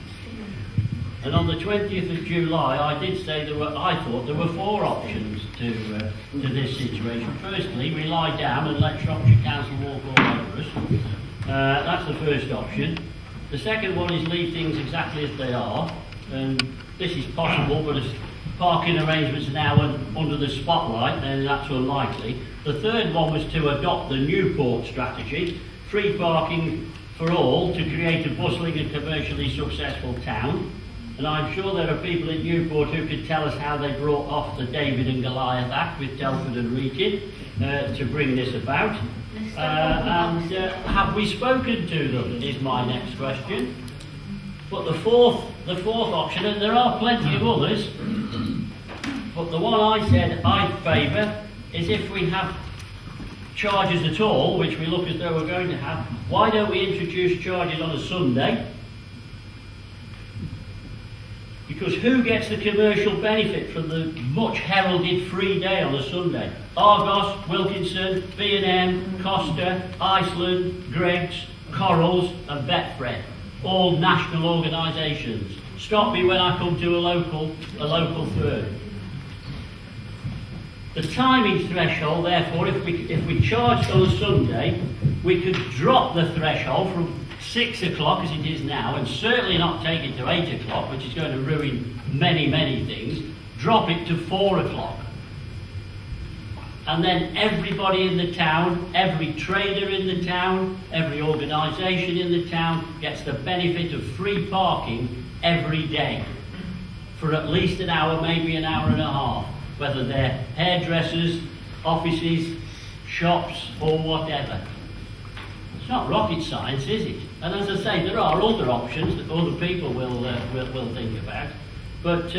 And on the 20th of July, I did say I thought there were 4 options to this situation. Firstly, we lie down and let Shropshire Council walk all over us. That's the first option. The second one is leave things exactly as they are. And this is possible, but as parking arrangements are now under the spotlight, then that's unlikely. The third one was to adopt the Newport strategy, free parking for all to create a bustling and commercially successful town. And I'm sure there are people in Newport who could tell us how they brought off the David and Goliath Act with Telford and Wrekin to bring this about. And have we spoken to them, is my next question. But the fourth option, and there are plenty of others, but the one I said I favour is if we have charges at all, which we look as though we're going to have, why don't we introduce charges on a Sunday? Because who gets the commercial benefit from the much heralded free day on a Sunday? Argos, Wilkinson, B&M, Costa, Iceland, Greggs, Corals and Betfred. All national organisations. Stop me when I come to a local third. The timing threshold, therefore, if we charged on a Sunday, we could drop the threshold from 6 o'clock as it is now, and certainly not take it to 8 o'clock, which is going to ruin many, many things. Drop it to 4 o'clock. And then everybody in the town, every trader in the town, every organisation in the town gets the benefit of free parking every day for at least an hour, maybe an hour and a half, whether they're hairdressers, offices, shops or whatever. It's not rocket science, is it? And as I say, there are other options that other people will think about. But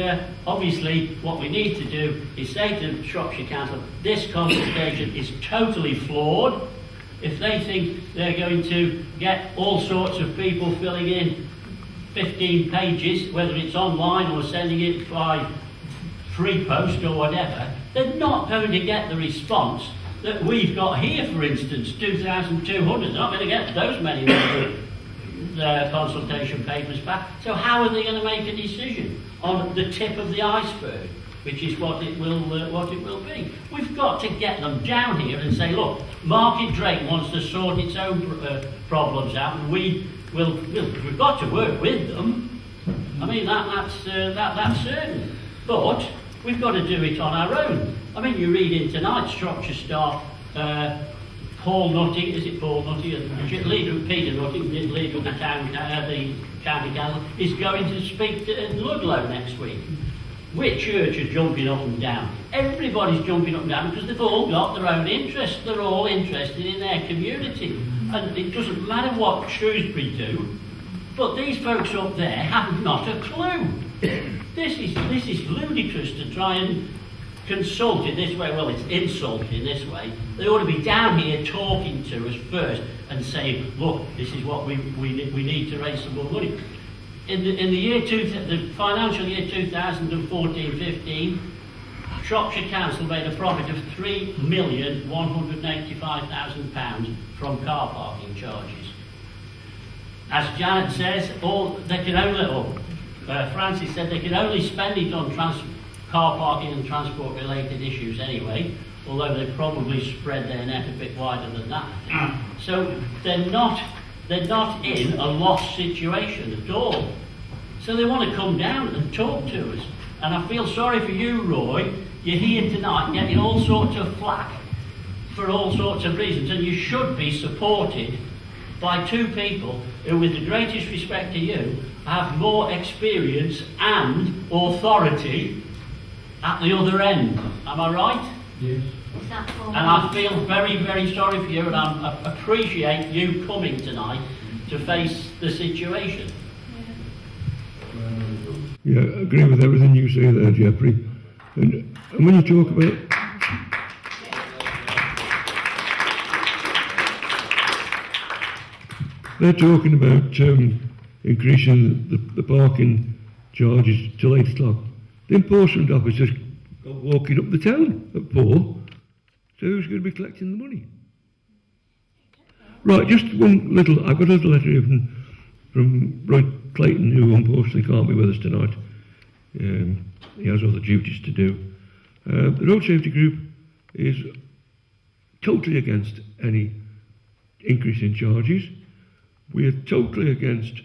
obviously, what we need to do is say to Shropshire Council, this consultation is totally flawed. If they think they're going to get all sorts of people filling in 15 pages, whether it's online or sending it by free post or whatever, they're not going to get the response that we've got here, for instance, 2,200. They're not going to get those many consultation papers back. So how are they going to make a decision on the tip of the iceberg, which is what it will be? We've got to get them down here and say, look, Market Drayton wants to sort its own problems out, and we've got to work with them. I mean, that's certain. But we've got to do it on our own. I mean, you read in tonight's Shropshire Star, Paul Nutty, is it Paul Nutty, leader of Peter Nutty, leader of the county council, is going to speak at Ludlow next week. Which church are jumping up and down? Everybody's jumping up and down because they've all got their own interests. They're all interested in their community. And it doesn't matter what Shrewsbury do, but these folks up there have not a clue. This is ludicrous to try and consult in this way. Well, it's insulting in this way. They ought to be down here talking to us first and saying, look, this is what we need to raise some more money. In the financial year 2014-15, Shropshire Council made a profit of £3,185,000 from car parking charges. As Janet says, Francis said they can only spend it on car parking and transport related issues anyway, although they probably spread their net a bit wider than that. So they're not in a lost situation at all. So they want to come down and talk to us. And I feel sorry for you, Roy. You're here tonight getting all sorts of flack for all sorts of reasons, and you should be supported by two people who, with the greatest respect to you, have more experience and authority at the other end. Am I right? Yes. And I feel very, very sorry for you, and I appreciate you coming tonight to face the situation. Yeah, I agree with everything you say there, Jeffrey. And when you talk about... they're talking about increasing the parking charges till 8 o'clock. The enforcement officers go walking up the town at 4. So who's going to be collecting the money? Right, just one little, I've got a little letter here from Roy Clayton, who unfortunately can't be with us tonight. He has other duties to do. The Road Safety Group is totally against any increase in charges. We are totally against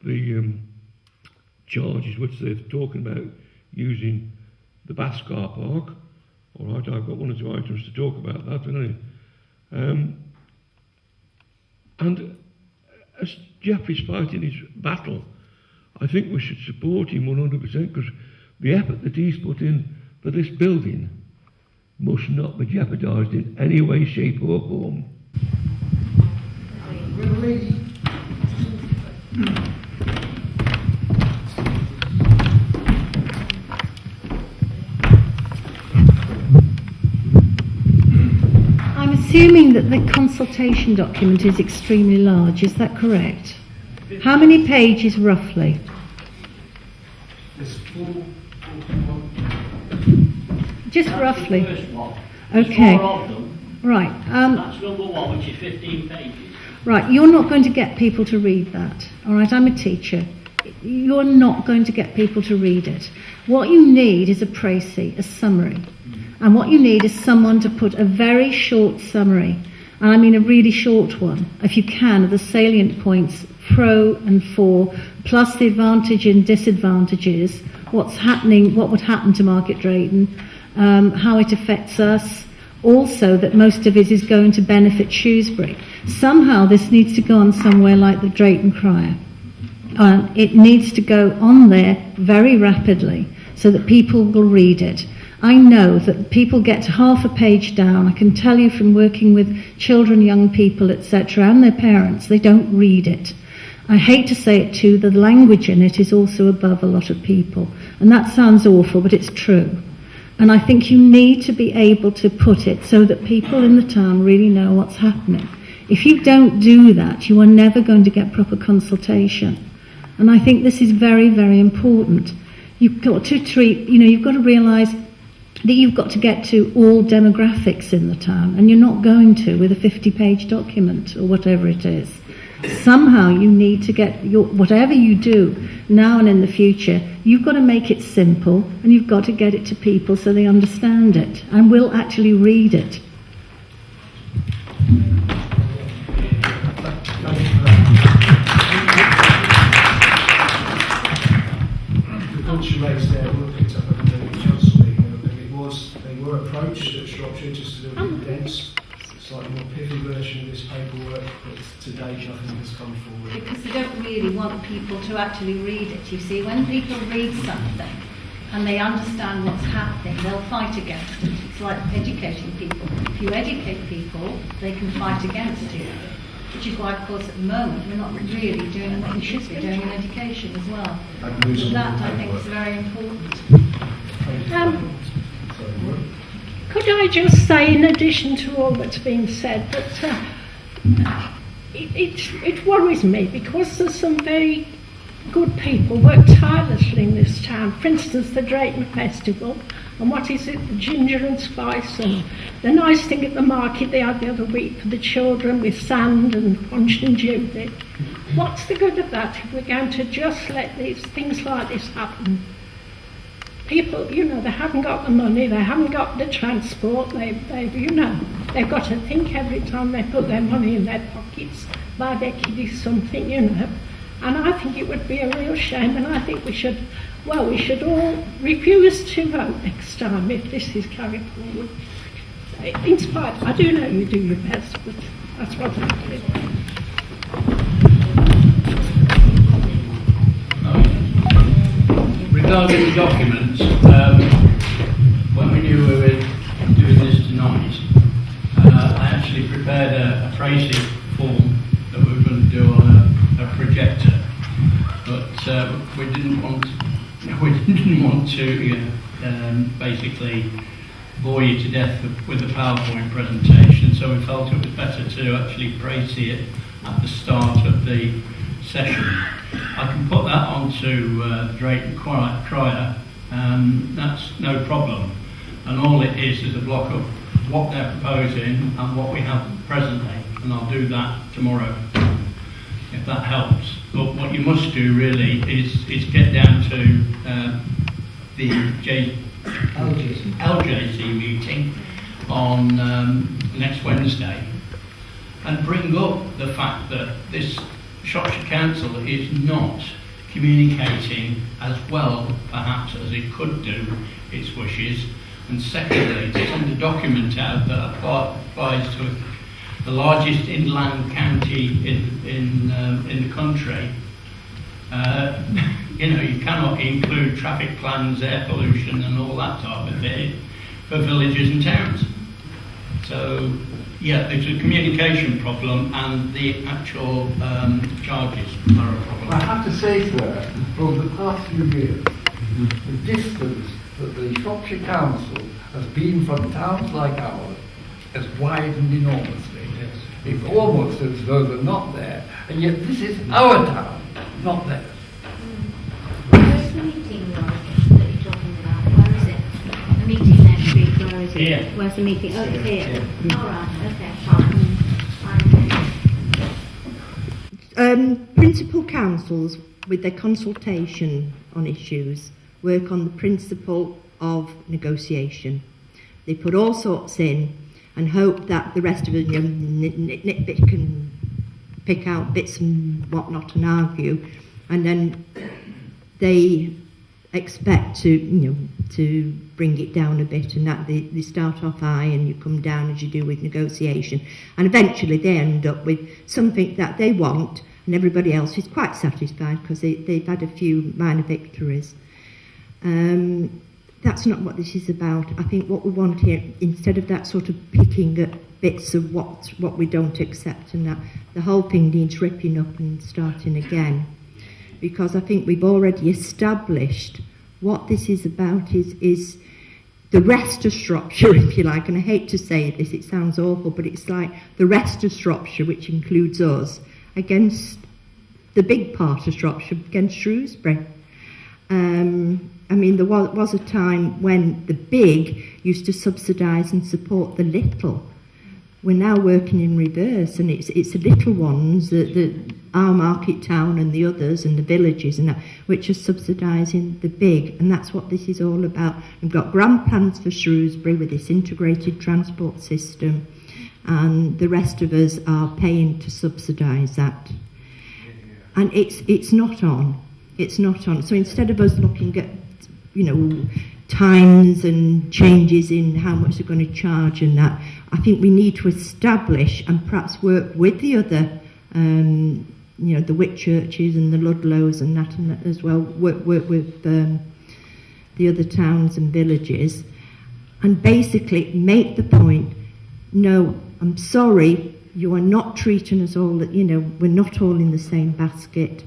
the charges which they're talking about using the Baths car park. All right, I've got 1 or 2 items to talk about that, haven't I? And as Jeff is fighting his battle, I think we should support him 100% because the effort that he's put in for this building must not be jeopardised in any way, shape or form. I'm assuming that the consultation document is extremely large, is that correct? How many pages roughly? Just roughly. Okay. 4 of them. Right. That's number 1, which is 15 pages. Right, you're not going to get people to read that. All right, I'm a teacher. You're not going to get people to read it. What you need is a précis, a summary. And what you need is someone to put a very short summary, and I mean a really short one, if you can, of the salient points, pro and for, plus the advantage and disadvantages, what's happening, what would happen to Market Drayton, how it affects us, also that most of it is going to benefit Shrewsbury. Somehow this needs to go on somewhere like the Drayton Crier. It needs to go on there very rapidly so that people will read it. I know that people get half a page down. I can tell you from working with children, young people, etc., and their parents, they don't read it. I hate to say it too, the language in it is also above a lot of people. And that sounds awful, but it's true. And I think you need to be able to put it so that people in the town really know what's happening. If you don't do that, you are never going to get proper consultation. And I think this is very, very important. You've got to you've got to realise that you've got to get to all demographics in the town, and you're not going to with a 50-page document or whatever it is. Somehow you need to get whatever you do now and in the future, you've got to make it simple, and you've got to get it to people so they understand it and will actually read it. The points you raised there were picked up at the council meeting, and they were approached at Shropshire just to do a condensed, slightly more pithy version of this paperwork, but to date nothing has come forward. Because they don't really want people to actually read it. You see, when people read something and they understand what's happening, they'll fight against it. It's like educating people. If you educate people, they can fight against you. Which is why, of course, at the moment, we're not really doing what we should be doing in education as well. So that, I think, is very important. Could I just say, in addition to all that's been said, that it worries me because there's some very good people work tirelessly in this town. For instance, the Drayton Festival, and what is it, the ginger and spice, and the nice thing at the market they had the other week for the children with sand and Punch and Judy. What's the good of that if we're going to just let these things like this happen? People, they haven't got the money, they haven't got the transport, they've got to think every time they put their money in their pockets, buy their kiddies something, And I think it would be a real shame, and I think we should all refuse to vote next time if this is carried forward. In spite, I do know you do your best, but that's what I think. Regarding the documents, when we knew we were doing this tonight, I actually prepared a précis form that we were going to do on a projector, but we didn't want to basically bore you to death with a PowerPoint presentation, so we felt it was better to actually précis it at the start of the session. I can put that onto Drayton Crier, that's no problem. And all it is a block of what they're proposing and what we have presently, and I'll do that tomorrow, if that helps. But what you must do really is get down to the LJC meeting on next Wednesday and bring up the fact that this Shropshire Council is not communicating as well perhaps as it could do its wishes, and secondly to send a document out that applies to the largest inland county in the country. You cannot include traffic plans, air pollution and all that type of thing for villages and towns. So yeah, there's a communication problem and the actual charges are a problem. I have to say, sir, over the past few years, the distance that the Shropshire Council has been from towns like ours has widened enormously. Yes. It's almost as though they're not there, and yet this is our town, not theirs. Where's the meeting, Roger, that you're talking about? Where is it? The meeting next week, where is it? Here. Where's the meeting? Oh, it's here. Yeah. All right, okay, fine. Principal councils, with their consultation on issues, work on the principle of negotiation. They put all sorts in and hope that the rest of us nitpick and pick out bits and whatnot and argue, and then they expect to bring it down a bit, and that they start off high and you come down as you do with negotiation, and eventually they end up with something that they want and everybody else is quite satisfied because they've had a few minor victories. That's not what this is about. I think what we want here, instead of that sort of picking at bits of what we don't accept, and that the whole thing needs ripping up and starting again, because I think we've already established what this is about is the rest of Shropshire, if you like, and I hate to say this, it sounds awful, but it's like the rest of Shropshire, which includes us, against the big part of Shropshire, against Shrewsbury. I mean, there was a time when the big used to subsidise and support the little. We're now working in reverse, and it's the little ones, our market town and the others and the villages and that, which are subsidising the big, and that's what this is all about. We've got grand plans for Shrewsbury with this integrated transport system, and the rest of us are paying to subsidise that. And it's not on. It's not on. So instead of us looking at, times and changes in how much they're going to charge and that, I think we need to establish and perhaps work with the other, the Whitchurches and the Ludlows and that as well, work with the other towns and villages, and basically make the point, no, I'm sorry, you are not treating us all, we're not all in the same basket.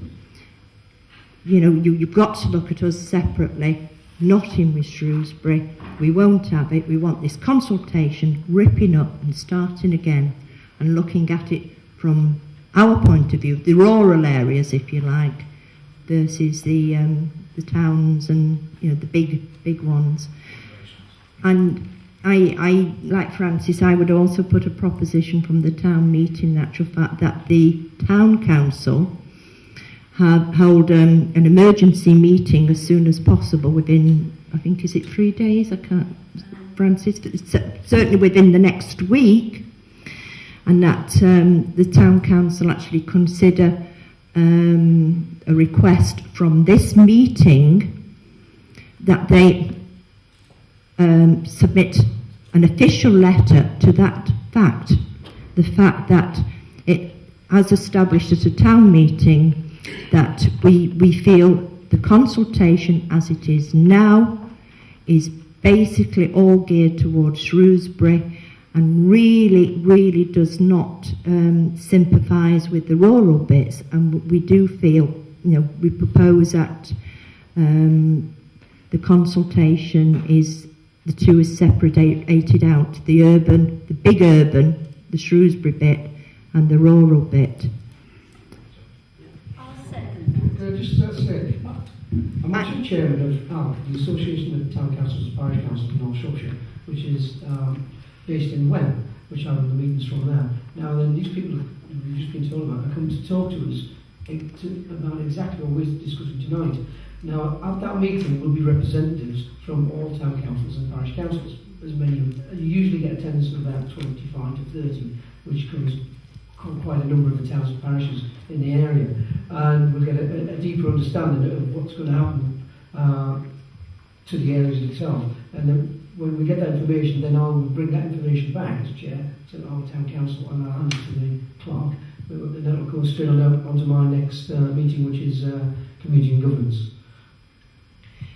You've got to look at us separately, not in with Shrewsbury. We won't have it. We want this consultation ripping up and starting again and looking at it from our point of view, the rural areas, if you like, versus the towns and the big ones. And I like Francis, I would also put a proposition from the town meeting, in actual fact, that the town council hold an emergency meeting as soon as possible within, I think, is it 3 days? I can't, Francis, but it's certainly within the next week, and that the town council actually consider a request from this meeting that they submit an official letter to that fact, the fact that it, as established at a town meeting, that we feel the consultation as it is now is basically all geared towards Shrewsbury and really does not sympathise with the rural bits, and we do feel, we propose that the consultation is, the two is separated out, the big urban, the Shrewsbury bit, and the rural bit. I'll second Can I just say, I'm actually chairman of ALC, the Association of Town Councils and Parish Councils in North Shropshire, which is based in Wen, which I run the meetings from there. Now then, these people we've just been told about are coming to talk to us about exactly what we're discussing tonight. Now, at that meeting will be representatives from all town councils and parish councils. As many of them, you usually get attendance of about 25 to 30, which covers quite a number of the towns and parishes in the area, and we'll get a deeper understanding of what's going to happen to the areas itself. And then when we get that information, then I'll bring that information back as chair to our town council, and I'll hand it to the clerk. And that'll go straight onto my next meeting, which is community and governance.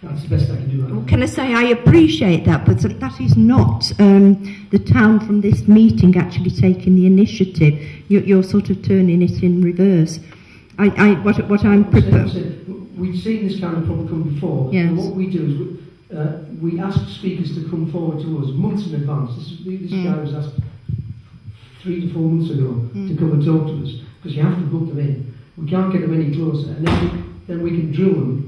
That's the best I can do right now. Can I say I appreciate that, but that is not the town from this meeting actually taking the initiative. You're sort of turning it in reverse. What I'm proposing. We've seen this kind of problem come before. Yes. And what we do is we ask speakers to come forward to us months in advance. This guy was asked 3 to 4 months ago to come and talk to us, because you have to book them in. We can't get them any closer, and then we can drill them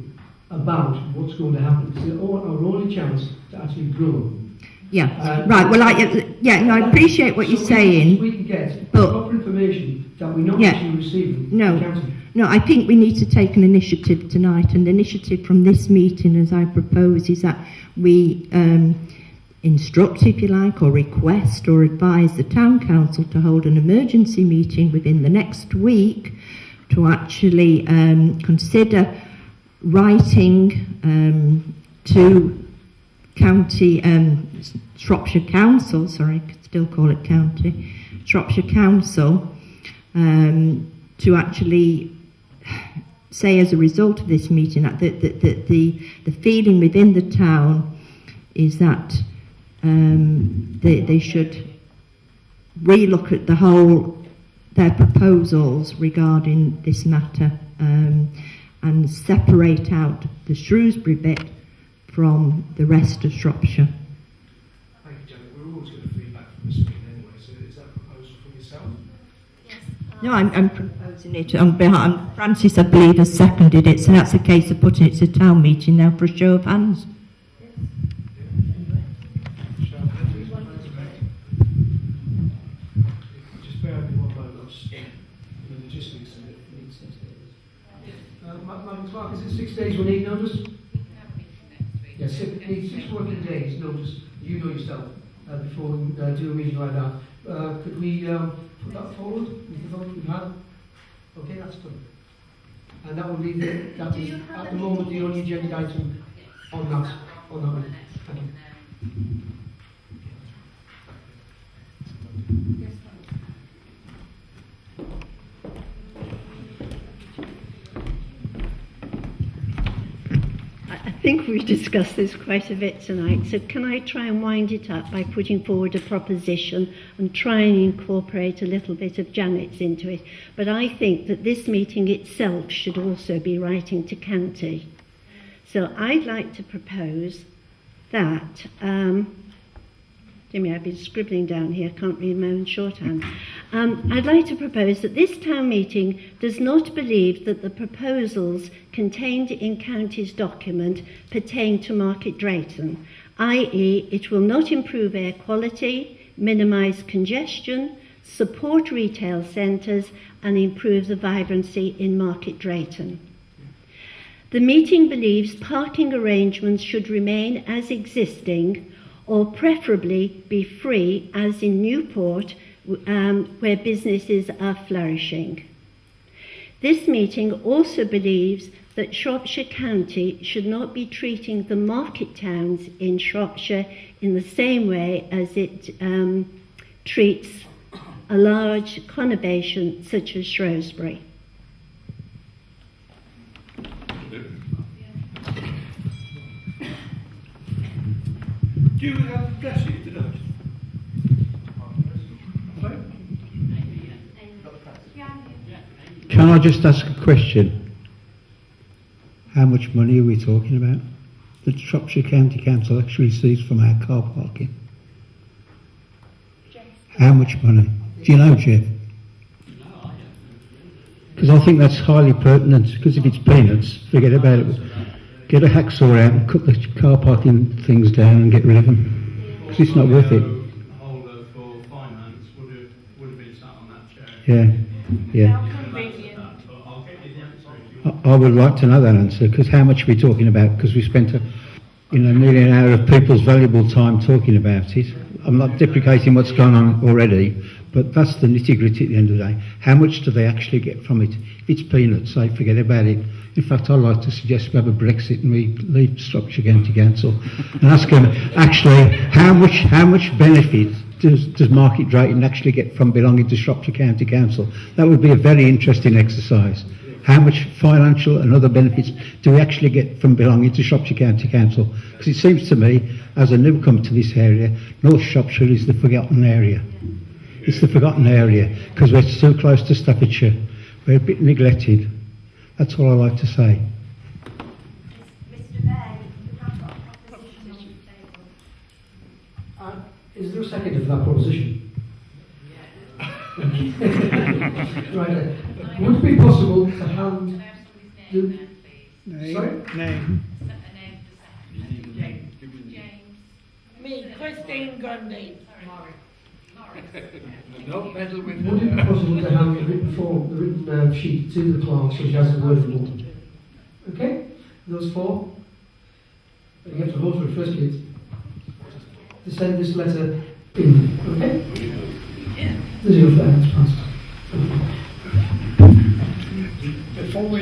about what's going to happen. It's our only chance to actually grow. Yeah, right. Well, I appreciate what you're saying. We can get but proper information that we're not actually receiving. No, I think we need to take an initiative tonight, and the initiative from this meeting, as I propose, is that we instruct, if you like, or request or advise the town council to hold an emergency meeting within the next week to actually consider writing to county Shropshire Council, sorry, I could still call it county, Shropshire Council, to actually say as a result of this meeting that the feeling within the town is that they should relook at their proposals regarding this matter, and separate out the Shrewsbury bit from the rest of Shropshire. Thank you, Janet. We're always going to feedback from this meeting anyway, so is that a proposal from yourself? No, I'm proposing it on behalf. Francis, I believe, has seconded it, so that's a case of putting it to town meeting now for a show of hands. Just bear with me one moment. The logistics of it needs to. Madam Clerk, is it 6 days we need notice? Yes, need 6 working days notice. You know yourself before we do a meeting like that. Could we put that forward with the vote we've had? Okay, that's done. And that will leave that is at the moment the only agenda item on that one. Thank you. I think we've discussed this quite a bit tonight, so can I try and wind it up by putting forward a proposition and try and incorporate a little bit of Janet's into it? But I think that this meeting itself should also be writing to county. So I'd like to propose that, Jimmy, I've been scribbling down here, can't read my own shorthand. I'd like to propose that this town meeting does not believe that the proposals contained in county's document pertain to Market Drayton, i.e. it will not improve air quality, minimise congestion, support retail centres and improve the vibrancy in Market Drayton. The meeting believes parking arrangements should remain as existing or preferably be free as in Newport, where businesses are flourishing. This meeting also believes that Shropshire County should not be treating the market towns in Shropshire in the same way as it treats a large conurbation such as Shrewsbury. Do you have Bessie tonight? Can I just ask a question? How much money are we talking about that Shropshire County Council actually receives from our car parking? How much money? Do you know, Jeff? Because I think that's highly pertinent, because if it's peanuts, forget about it. Get a hacksaw out and cut the car parking things down and get rid of them. Because it's not worth it. Holder for finance would have been sat on that chair. Yeah. I'll get you the answer if you want. I would like to know that answer, because how much are we talking about? Because we spent nearly an hour of people's valuable time talking about it. I'm not deprecating what's gone on already, but that's the nitty-gritty at the end of the day. How much do they actually get from it? If it's peanuts, say, forget about it. In fact, I'd like to suggest we have a Brexit and we leave Shropshire County Council and ask them, actually, how much benefit does Market Drayton actually get from belonging to Shropshire County Council? That would be a very interesting exercise. How much financial and other benefits do we actually get from belonging to Shropshire County Council? Because it seems to me, as a newcomer to this area, North Shropshire is the forgotten area. It's the forgotten area because we're too close to Staffordshire. We're a bit neglected. That's all I like to say. Mr. Mayor, you have got a proposition on the table. Is there a second for that proposition? Right. Would it be possible to hand the... Sorry? Name. Me, Christine Grundy. No, better with would it be possible to hand the written form, the written sheet to the clerk so she has the word for it? Okay? Those four? You have to vote for it first, kids. To send this letter in. Okay? There's your flag, passed. Before we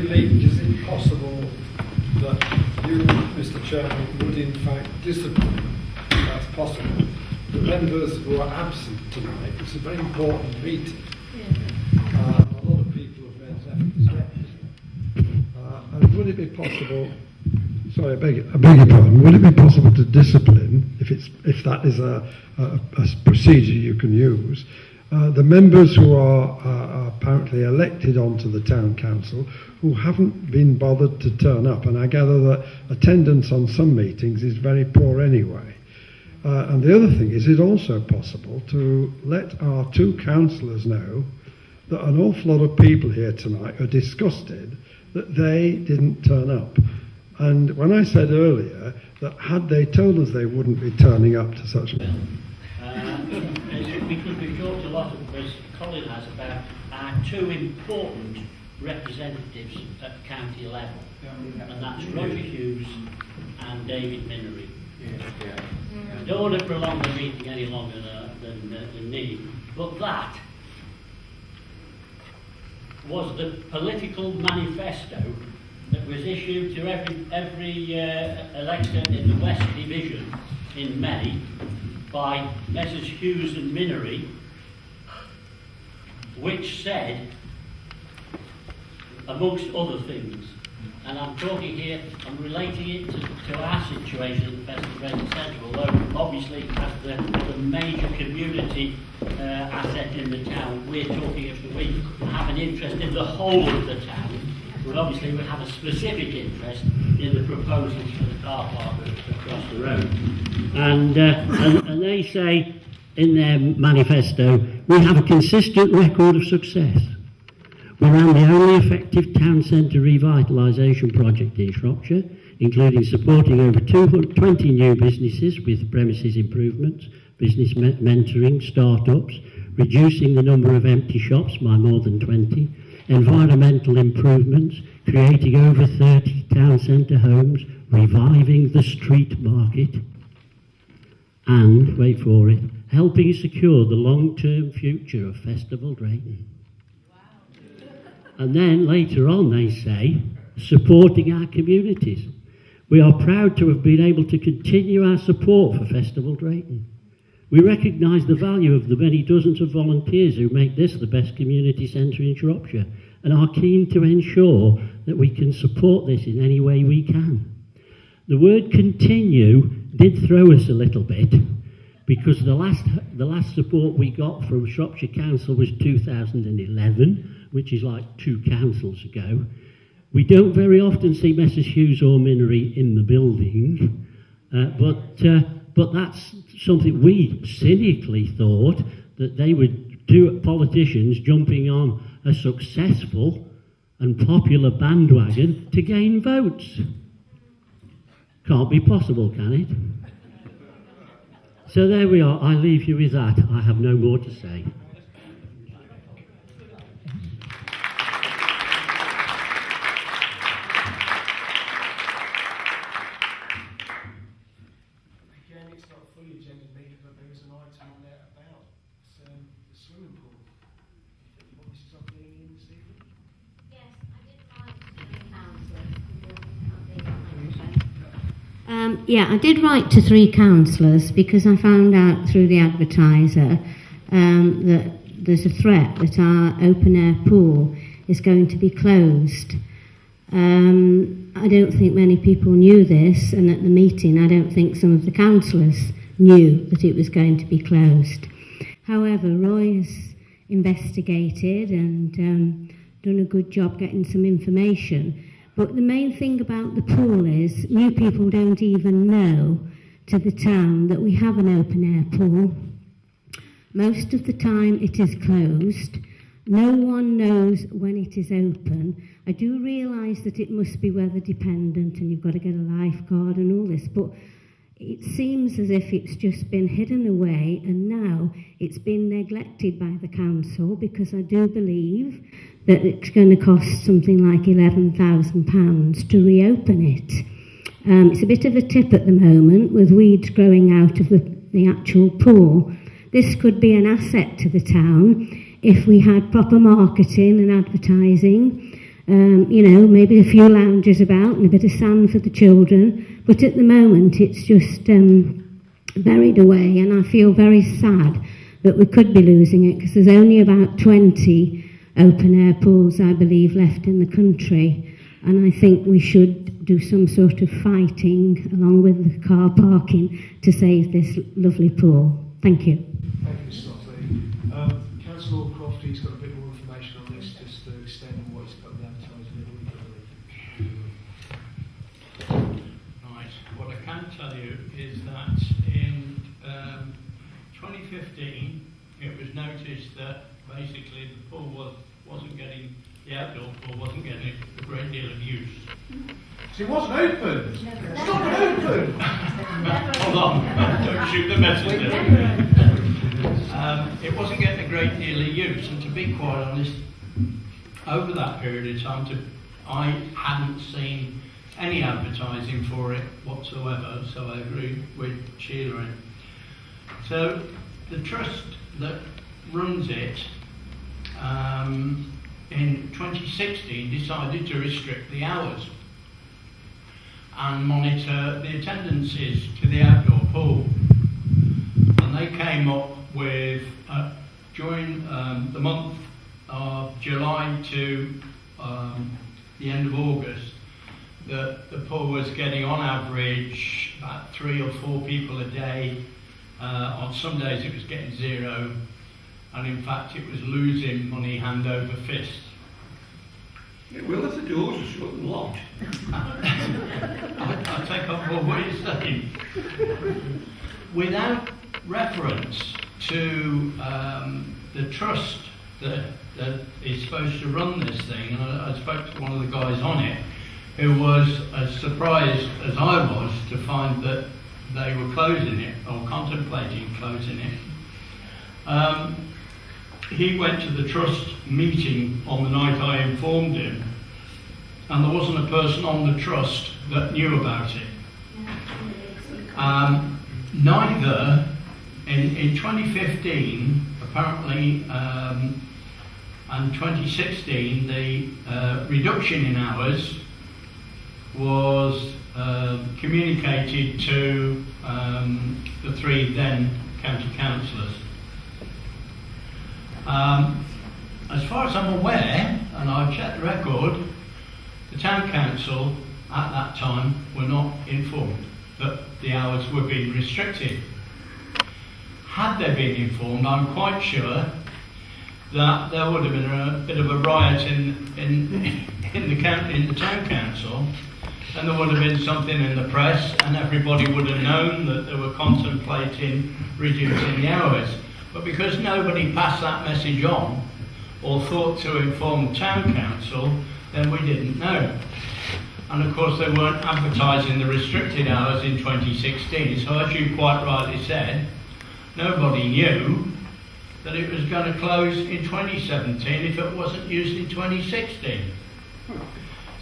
leave, is it possible that you, Mr. Chairman, would in fact discipline, if that's possible, the members who are absent tonight? It's a very important meeting. A lot of people have made efforts. And would it be possible? Sorry, I beg your pardon. Would it be possible to discipline, if that is a procedure you can use, the members who are apparently elected onto the town council who haven't been bothered to turn up? And I gather that attendance on some meetings is very poor anyway. And the other thing is also possible to let our two councillors know that an awful lot of people here tonight are disgusted that they didn't turn up. And when I said earlier that had they told us they wouldn't be turning up to such... Because we've talked a lot, as Colin has, about our two important representatives at county level, and that's Roger Hughes and David Minery. I don't want to prolong the meeting any longer than need, but that was the political manifesto that was issued to every elector in the West Division in May by Messrs Hughes and Minery, which said, amongst other things, and I'm talking here, I'm relating it to our situation at the Festival Drayton Centre, although obviously as the major community asset in the town, we're talking if we have an interest in the whole of the town, but obviously we have a specific interest in the proposals for the car park across the road. And they say in their manifesto, we have a consistent record of success. We ran the only effective town centre revitalisation project in Shropshire, including supporting over 220 new businesses with premises improvements, business mentoring, start-ups, reducing the number of empty shops by more than 20, environmental improvements, creating over 30 town centre homes, reviving the street market, and, wait for it, helping secure the long-term future of Festival Drayton. And then later on they say, supporting our communities. We are proud to have been able to continue our support for Festival Drayton. We recognise the value of the many dozens of volunteers who make this the best community centre in Shropshire and are keen to ensure that we can support this in any way we can. The word continue did throw us a little bit because the last support we got from Shropshire Council was 2011, which is like 2 councils ago. We don't very often see Messrs Hughes or Minery in the building, but that's something we cynically thought that they would two politicians jumping on a successful and popular bandwagon to gain votes. Can't be possible, can it? So there we are. I leave you with that. I have no more to say. Again, it's not a fully agenda meeting, but there is an item on there about the swimming pool. What Mrs. O'Connor this evening? I did write to 3 councillors because I found out through the advertiser that there's a threat that our open air pool is going to be closed. I don't think many people knew this, and at the meeting I don't think some of the councillors knew that it was going to be closed. However, Roy has investigated and done a good job getting some information. But the main thing about the pool is new people don't even know to the town that we have an open air pool. Most of the time it is closed. No one knows when it is open. I do realise that it must be weather dependent and you've got to get a lifeguard and all this, but it seems as if it's just been hidden away and now it's been neglected by the council, because I do believe that it's going to cost something like £11,000 to reopen it. It's a bit of a tip at the moment with weeds growing out of the actual pool. This could be an asset to the town if we had proper marketing and advertising. Maybe a few lounges about and a bit of sand for the children. But at the moment it's just buried away, and I feel very sad that we could be losing it, because there's only about 20 open air pools, I believe, left in the country, and I think we should do some sort of fighting along with the car parking to save this lovely pool. Thank you. Thank you, Mr. Stockley. Councillor Croft, he's got a bit more information on this, just to extend on what he's got advertised in the week, I believe. Right. What I can tell you is that in 2015, it was noticed that basically the pool the outdoor pool wasn't getting a great deal of use. So it wasn't open. It's not open. Hold on, don't shoot the messenger. It wasn't getting a great deal of use, and to be quite honest, over that period of time, I hadn't seen any advertising for it whatsoever, so I agree with Sheila. So the trust that runs it in 2016 decided to restrict the hours and monitor the attendances to the outdoor pool. And they came up with, during the month of July to the end of August, that the pool was getting on average about 3 or 4 people a day. On some days it was getting 0, and in fact it was losing money hand over fist. Yeah, well, if the doors are shut and locked. I take on board what you're saying. Without reference to the trust that is supposed to run this thing, and I spoke to one of the guys on it, who was as surprised as I was to find that they were closing it, or contemplating closing it. He went to the trust meeting on the night I informed him, and there wasn't a person on the trust that knew about it. Neither, in 2015, apparently, and 2016, the reduction in hours was communicated to the 3 then county councillors. As far as I'm aware, and I've checked the record, the town council at that time were not informed that the hours were being restricted. Had they been informed, I'm quite sure that there would have been a bit of a riot in the town council, and there would have been something in the press, and everybody would have known that they were contemplating reducing the hours. But because nobody passed that message on or thought to inform the town council, then we didn't know. And of course they weren't advertising the restricted hours in 2016, so as you quite rightly said, nobody knew that it was going to close in 2017 if it wasn't used in 2016.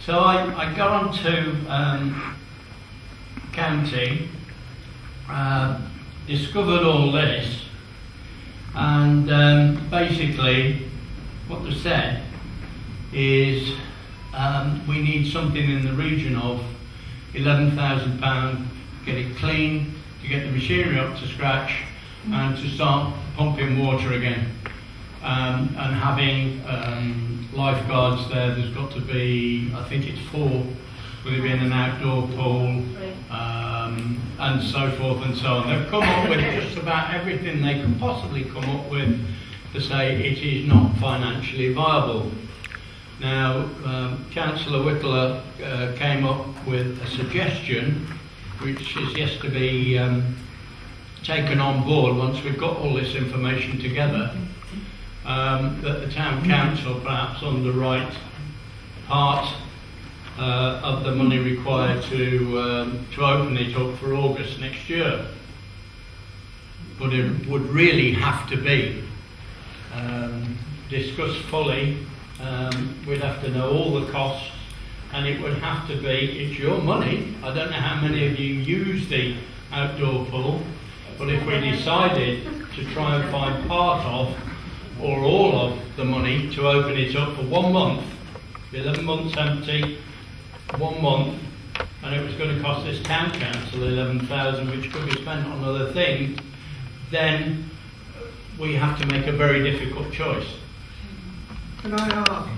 So I got on to county, discovered all this, and basically what they said is we need something in the region of £11,000 to get it clean, to get the machinery up to scratch, and to start pumping water again. And having lifeguards there, there's got to be, I think it's 4, with it being an outdoor pool, and so forth and so on. They've come up with just about everything they could possibly come up with to say it is not financially viable. Now, Councillor Whittler came up with a suggestion which is yet to be taken on board once we've got all this information together, that the town council perhaps underwrite part of the money required to open it up for August next year. But it would really have to be discussed fully. We'd have to know all the costs, and it would have to be, it's your money. I don't know how many of you use the outdoor pool, but if we decided to try and find part of or all of the money to open it up for 1 month, 11 months empty, 1 month, and it was going to cost this town council 11,000, which could be spent on other things, then we have to make a very difficult choice. Can I ask,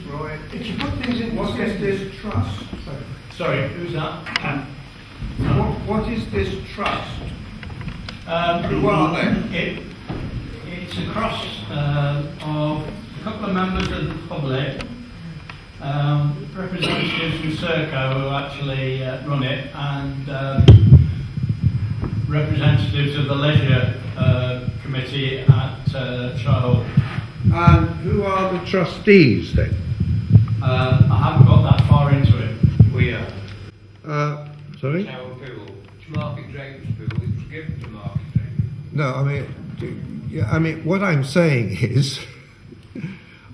right, if you put things in, what is this trust? Sorry, who's that? What is this trust? Who are they? It's a cross of a couple of members of the public, representatives from Serco who actually run it, and representatives of the leisure committee at Charlotte. And who are the trustees then? I haven't got that far into it. We are. Sorry? Our pool. It's Market Drayton pool. It was given to Market Drayton. No, I mean, what I'm saying is,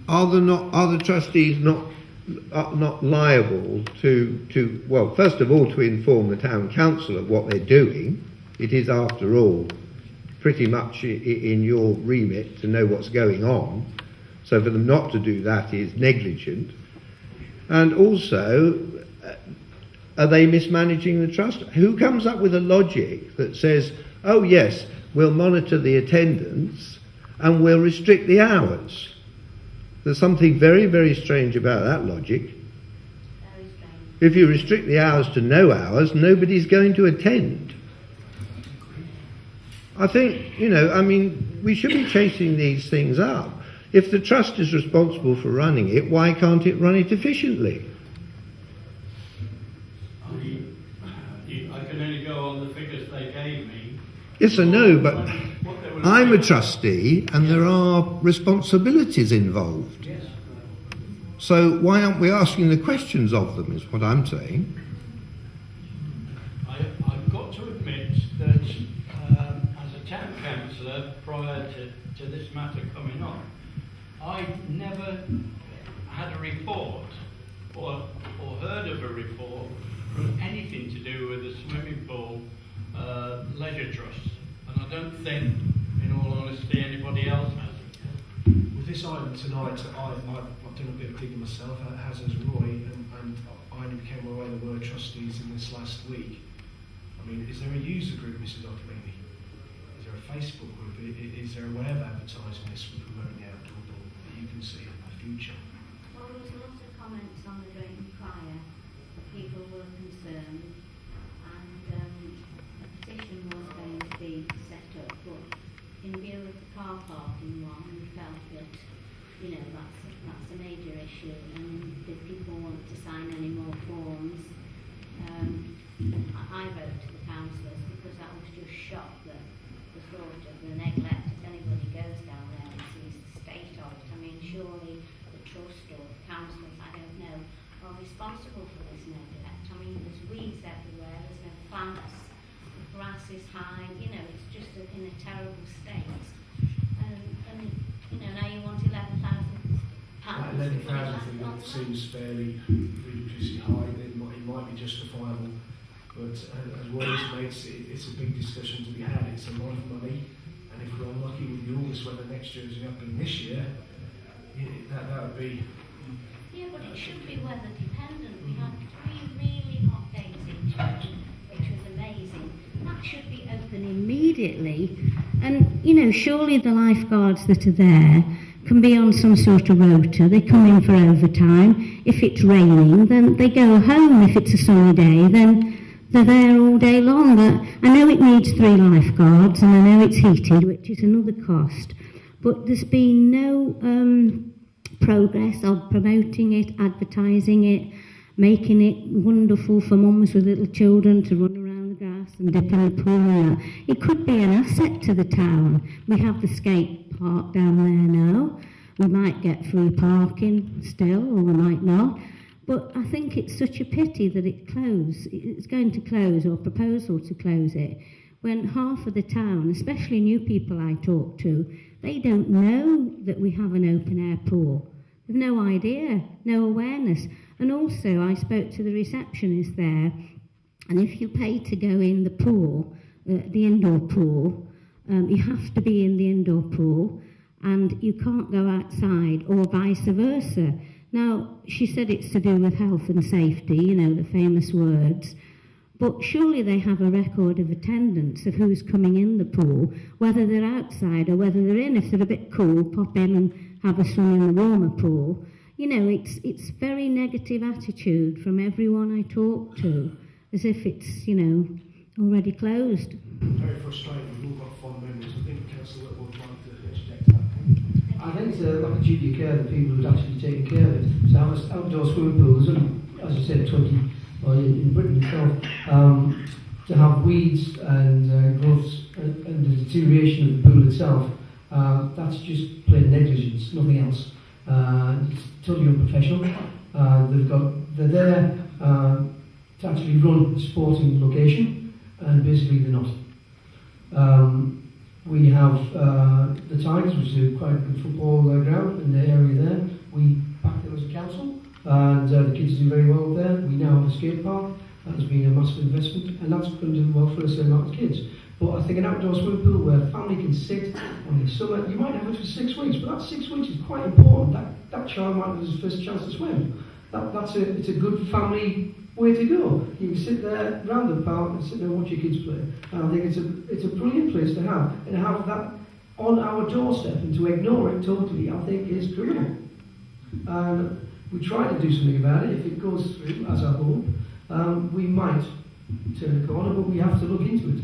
are the trustees not liable to well, first of all, to inform the town council of what they're doing? It is, after all, pretty much in your remit to know what's going on. So for them not to do that is negligent. And also, are they mismanaging the trust? Who comes up with a logic that says, oh yes, we'll monitor the attendance and we'll restrict the hours? There's something very, very strange about that logic. If you restrict the hours to no hours, nobody's going to attend. I think, we should be chasing these things up. If the trust is responsible for running it, why can't it run it efficiently? I can only go on the figures they gave me. Yes, I know, but I'm a trustee and there are responsibilities involved. Yes. So why aren't we asking the questions of them, is what I'm saying. I've got to admit that as a town councillor, prior to this matter coming up, I never had a report or heard of a report from anything to do with the swimming pool leisure trust, and I don't think, in all honesty, anybody else has. With this item tonight, I've done a bit of digging myself, as has Roy, and I only became aware there were trustees in this last week. I mean, is there a user group, Mrs. Ockley? Is there a Facebook group? Is there a way of advertising this for promoting the outdoor pool that you can see in the future? Well, there was a lot of comments on the Drayton prior. People were concerned, and a petition was going to be set up, but in view of the car parking one, we felt that, that's a major issue, and if people want to sign any more forms, I wrote to the councillors because I was just shocked that the thought of the neglect of getting responsible for this neglect. I mean, there's weeds everywhere, there's no plants, the grass is high, you know, it's just in a terrible state. And you know, now you want £11,000. That 11,000 figure seems fairly ridiculously high. It might be justifiable, but as Roy's made, it's a big discussion to be had. It's a lot of money, and if we're unlucky with the August weather next year is happening this year, that would be. Yeah, but it should be weather dependent. We had 3 really hot days in June, which was amazing. That should be open immediately. And, you know, surely the lifeguards that are there can be on some sort of rota. They come in for overtime. If it's raining, then they go home. If it's a sunny day, then they're there all day long. I know it needs 3 lifeguards, and I know it's heated, which is another cost. But there's been no progress of promoting it, advertising it, making it wonderful for mums with little children to run around the grass and dip in the pool and that. It could be an asset to the town. We have the skate park down there now. We might get free parking still, or we might not. But I think it's such a pity that it's going to close, or proposal to close it, when half of the town, especially new people I talk to, they don't know that we have an open-air pool. They've no idea, no awareness. And also, I spoke to the receptionist there, and if you pay to go in the pool, the indoor pool, you have to be in the indoor pool, and you can't go outside, or vice versa. Now, she said it's to do with health and safety, you know, the famous words. But surely they have a record of attendance of who's coming in the pool, whether they're outside or whether they're in. If they're a bit cool, pop in and have a swim in the warmer pool. You know, it's very negative attitude from everyone I talk to, as if it's, you know, already closed. Very frustrating. We've all got fond memories. I think Councillor would like to interject that. I think it's like a duty of care that people would actually take care of it. So outdoor swimming pools, as I said, 20, or in Britain itself, to have weeds and growths and the deterioration of the pool itself, that's just plain negligence, nothing else. It's totally unprofessional. They're there to actually run a sporting location, and basically they're not. We have the Tigers, which is quite a good football ground in the area there. We back them as a council, and the kids do very well there. We now have a skate park. That has been a massive investment, and that's going to do well for a certain amount of kids. But I think an outdoor swimming pool where a family can sit on the summer, you might have it for 6 weeks, but that 6 weeks is quite important. That child might have his first chance to swim. It's a good family way to go. You can sit there round the park and sit there and watch your kids play. And I think it's a brilliant place to have. And have that on our doorstep, and to ignore it totally, I think is criminal. And we try to do something about it. If it goes through, as I hope, we might turn the corner, but we have to look into it.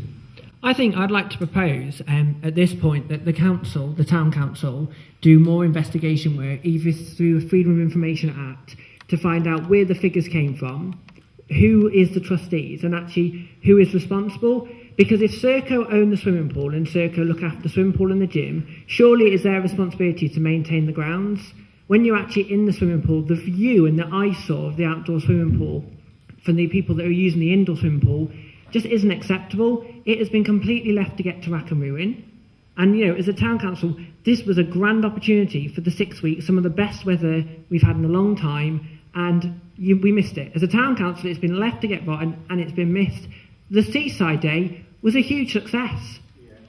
I think I'd like to propose at this point that the council, the town council, do more investigation work, either through the Freedom of Information Act, to find out where the figures came from, who is the trustees, and actually who is responsible. Because if Serco own the swimming pool and Serco look after the swimming pool and the gym, surely it is their responsibility to maintain the grounds. When you're actually in the swimming pool, the view and the eyesore of the outdoor swimming pool for the people that are using the indoor swimming pool just isn't acceptable. It has been completely left to get to rack and ruin. And, you know, as a town council, this was a grand opportunity for the 6 weeks, some of the best weather we've had in a long time, and we missed it. As a town council, it's been left to get rotten, and it's been missed. The Seaside Day was a huge success.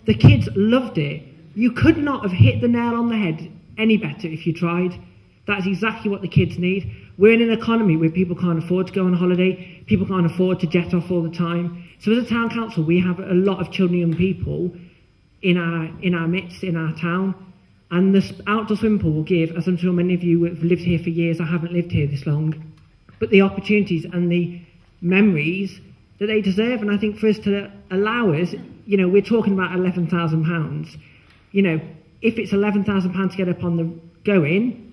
The kids loved it. You could not have hit the nail on the head any better if you tried. That's exactly what the kids need. We're in an economy where people can't afford to go on holiday, people can't afford to jet off all the time. So as a town council, we have a lot of children and young people in our midst, in our town. And this outdoor swimming pool will give, as I'm sure many of you have lived here for years, I haven't lived here this long, but the opportunities and the memories that they deserve. And I think for us to allow us, you know, we're talking about £11,000. You know, if it's £11,000 to get up on the go-in,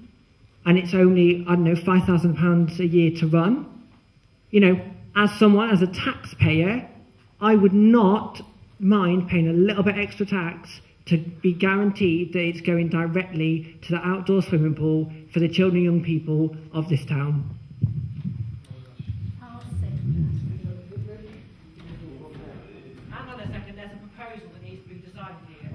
and it's only, I don't know, £5,000 a year to run, you know, as someone, as a taxpayer, I would not mind paying a little bit extra tax to be guaranteed that it's going directly to the outdoor swimming pool for the children and young people of this town. there's a proposal that needs to be decided here.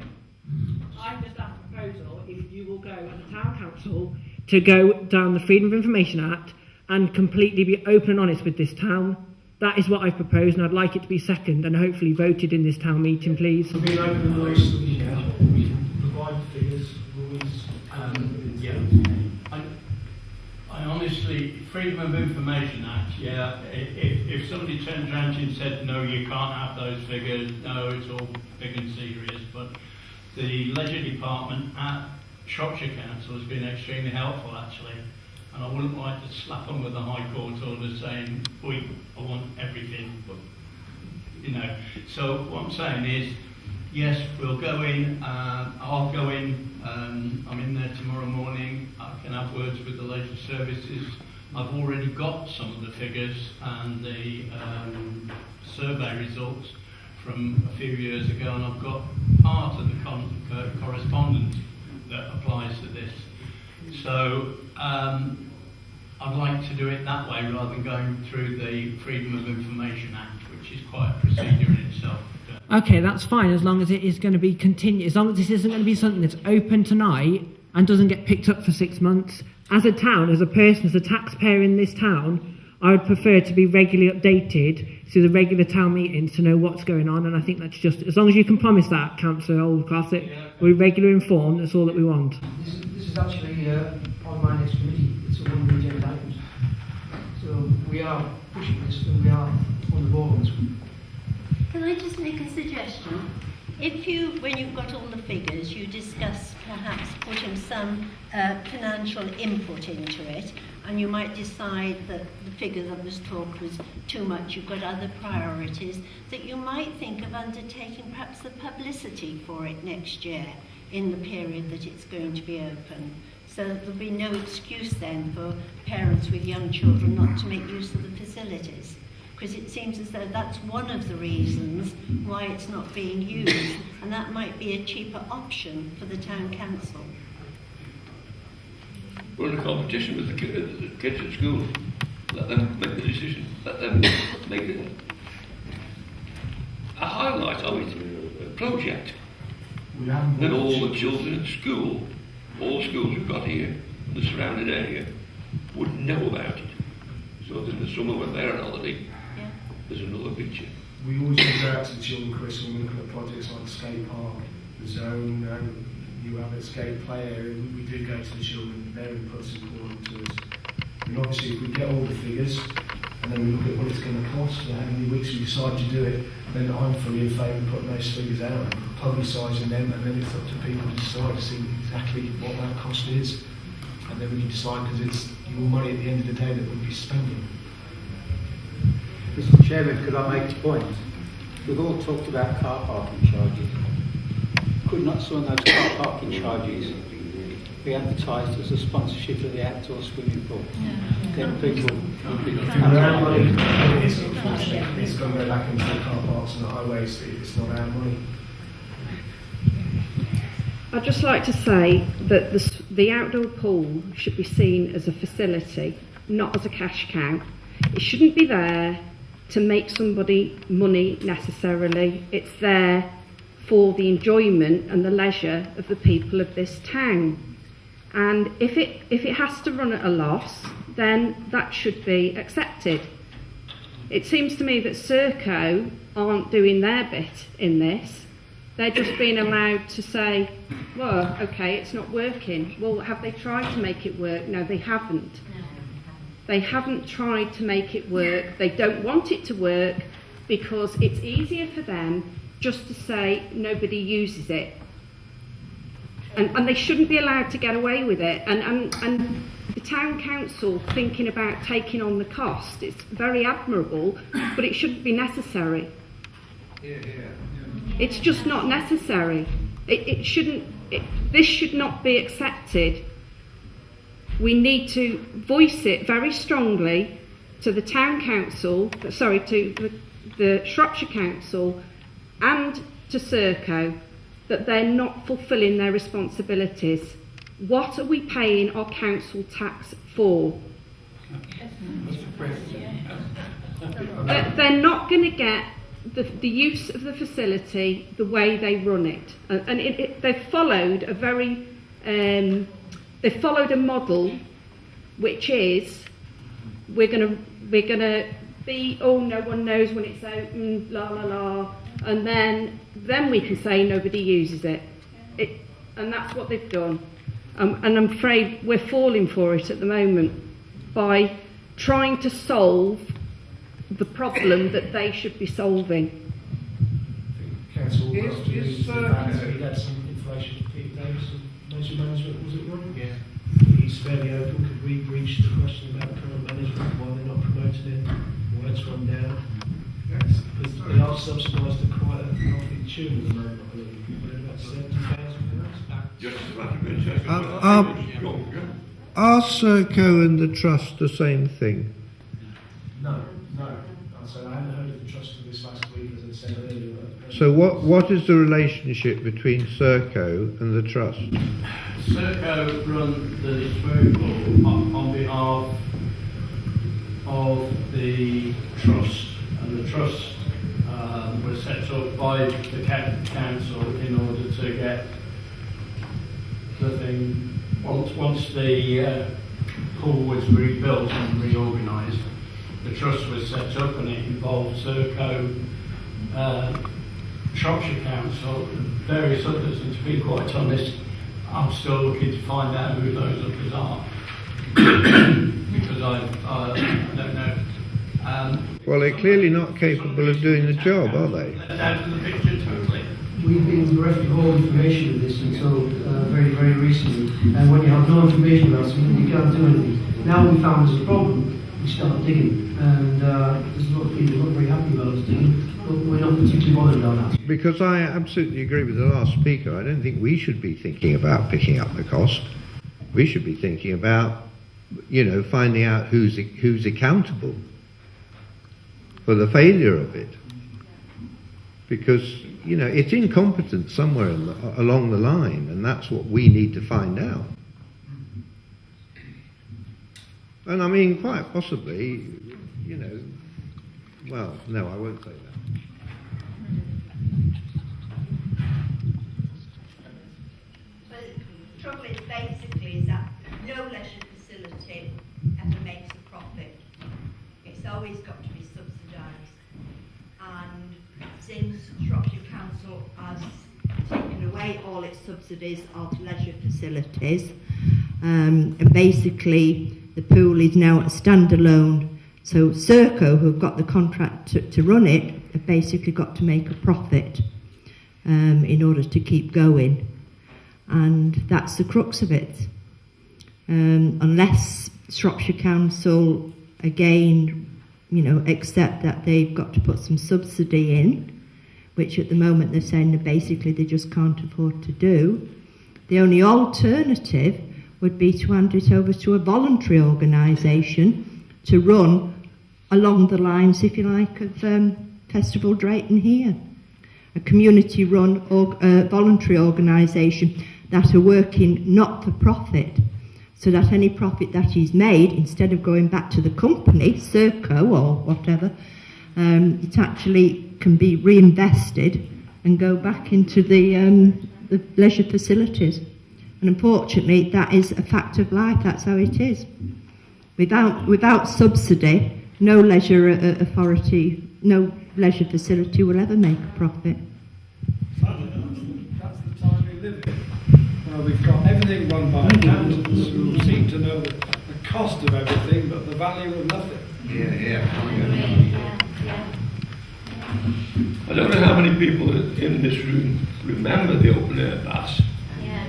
I just asked a proposal if you will go as a town council to go down the Freedom of Information Act and completely be open and honest with this town. That is what I've proposed, and I'd like it to be seconded and hopefully voted in this town meeting, please. For being open and honest with you now, we can provide figures, rules, Yeah. I honestly, Freedom of Information Act, yeah, if somebody turns around to you and said, no, you can't have those figures, no, it's all big and serious, but the Leisure Department at Shropshire Council has been extremely helpful, actually, and I wouldn't like to slap them with a High Court order saying, I want everything, but, you know, so what I'm saying is, yes, we'll go in, I'll go in, I'm in there tomorrow morning, I can have words with the leisure services. I've already got some of the figures and the survey results from a few years ago, and I've got part of the correspondence that applies to this. So I'd like to do it that way rather than going through the Freedom of Information Act, which is quite a procedure in itself. Okay, that's fine, as long as it is going to be continued, as long as this isn't going to be something that's open tonight and doesn't get picked up for 6 months. As a town, as a person, as a taxpayer in this town, I would prefer to be regularly updated through the regular town meetings to know what's going on, and I think that's just, as long as you can promise that, Councillor Oldcroft, that we're regularly informed, that's all that we want. This is actually on my next committee. It's a one of the agenda items. So we are pushing this and we are on the ball on this one. Can I just make a suggestion? If you, when you've got all the figures, you discuss perhaps putting some financial input into it, and you might decide that the figure that was talked was too much, you've got other priorities, that you might think of undertaking perhaps the publicity for it next year in the period that it's going to be open. So there'll be no excuse then for parents with young children not to make use of the facilities. Because it seems as though that's one of the reasons why it's not being used, and that might be a cheaper option for the town council. We're in a competition with the kids at school. Let them make the decision. Let them make it a highlight of it, a project. Then all the children at school, all schools we've got here, the surrounding area, would know about it. So that in the summer when they're on holiday, there's another picture. We always go out to the children, Chris, when we're looking at projects like the skate park, the zone, you have a skate play area. We do go to the children, their input's important to us. And obviously if we get all the figures, and then we look at what it's going to cost, and how many weeks we decide to do it, then I'm fully in favour of putting those figures out, publicising them, and then it's up to people to decide to see exactly what that cost is. And then we can decide, because it's your money at the end of the day that we'll be spending. Mr. Chairman, could I make a point? We've all talked about car parking charges. Could not some of those car parking charges be advertised as a sponsorship of the outdoor swimming pool? Then people would be It's going to go back into the car parks and the highways. It's not our money. I'd just like to say that the outdoor pool should be seen as a facility, not as a cash cow. It shouldn't be there to make somebody money necessarily. It's there for the enjoyment and the leisure of the people of this town. And if it has to run at a loss, then that should be accepted. It seems to me that Serco aren't doing their bit in this. They're just being allowed to say, well, okay, it's not working. Well, have they tried to make it work? No, they haven't. They haven't tried to make it work. They don't want it to work because it's easier for them just to say nobody uses it. And they shouldn't be allowed to get away with it. And the town council thinking about taking on the cost, it's very admirable, but it shouldn't be necessary. It's just not necessary. This should not be accepted. We need to voice it very strongly to the town council, to the Shropshire Council and to Serco that they're not fulfilling their responsibilities. What are we paying our council tax for? They're not going to get the use of the facility, the way they run it, and they've followed a very they've followed a model, which is we're gonna be, oh, no one knows when it's open, la la la, and then we can say nobody uses it. And that's what they've done. And I'm afraid we're falling for it at the moment by trying to solve the problem that they should be solving. Council Is, we had some information from Peter Davis and leisure management, was it wrong? Yeah. He's fairly open. Could we reach the question about current management, why they're not promoting it, why it's run down? Yes. Because they are subsidised to quite a healthy tune at the moment, I believe. About £70,000. Are Serco and the Trust the same thing? No. So I haven't heard of the trust for this last week, as I said earlier. So what is the relationship between Serco and the Trust? Serco run the swimming pool on behalf of the Trust, and the Trust was set up by the council in order to get the thing, once the pool was rebuilt and reorganised, the Trust was set up, and it involved Serco, Shropshire Council and various others, and to be quite honest, I'm still looking to find out who those others are because I don't know. Well, they're clearly not capable of doing the job, are they? Out of the picture totally. We've been bereft of all information of this until very, very recently. And when you have no information about something, you can't do anything. Now we found there's a problem, we start digging. And there's a lot of people not very happy about us digging, but we're not particularly bothered about that. Because I absolutely agree with the last speaker. I don't think we should be thinking about picking up the cost. We should be thinking about, finding out who's accountable for the failure of it. Because, it's incompetent somewhere along the line, and that's what we need to find out. And I mean, quite possibly, well, no, I won't say that. But the trouble is basically is that no leisure facility ever makes a profit. It's always got to be subsidised. And since Shropshire Council has taken away all its subsidies of leisure facilities, and basically the pool is now a standalone. So Serco, who've got the contract to run it, have basically got to make a profit in order to keep going. And that's the crux of it. Unless Shropshire Council, again, accept that they've got to put some subsidy in, which at the moment they're saying that basically they just can't afford to do. The only alternative would be to hand it over to a voluntary organisation to run along the lines, if you like, of Festival Drayton here. A community-run voluntary organisation that are working not for profit, so that any profit that is made, instead of going back to the company, Serco or whatever, it actually can be reinvested and go back into the leisure facilities. And unfortunately, that is a fact of life. That's how it is. Without subsidy, no leisure authority, no leisure facility will ever make a profit. That's the time we live in. We've got everything run by accountants who seem to know the cost of everything, but the value of nothing. I don't know how many people in this room remember the open air baths,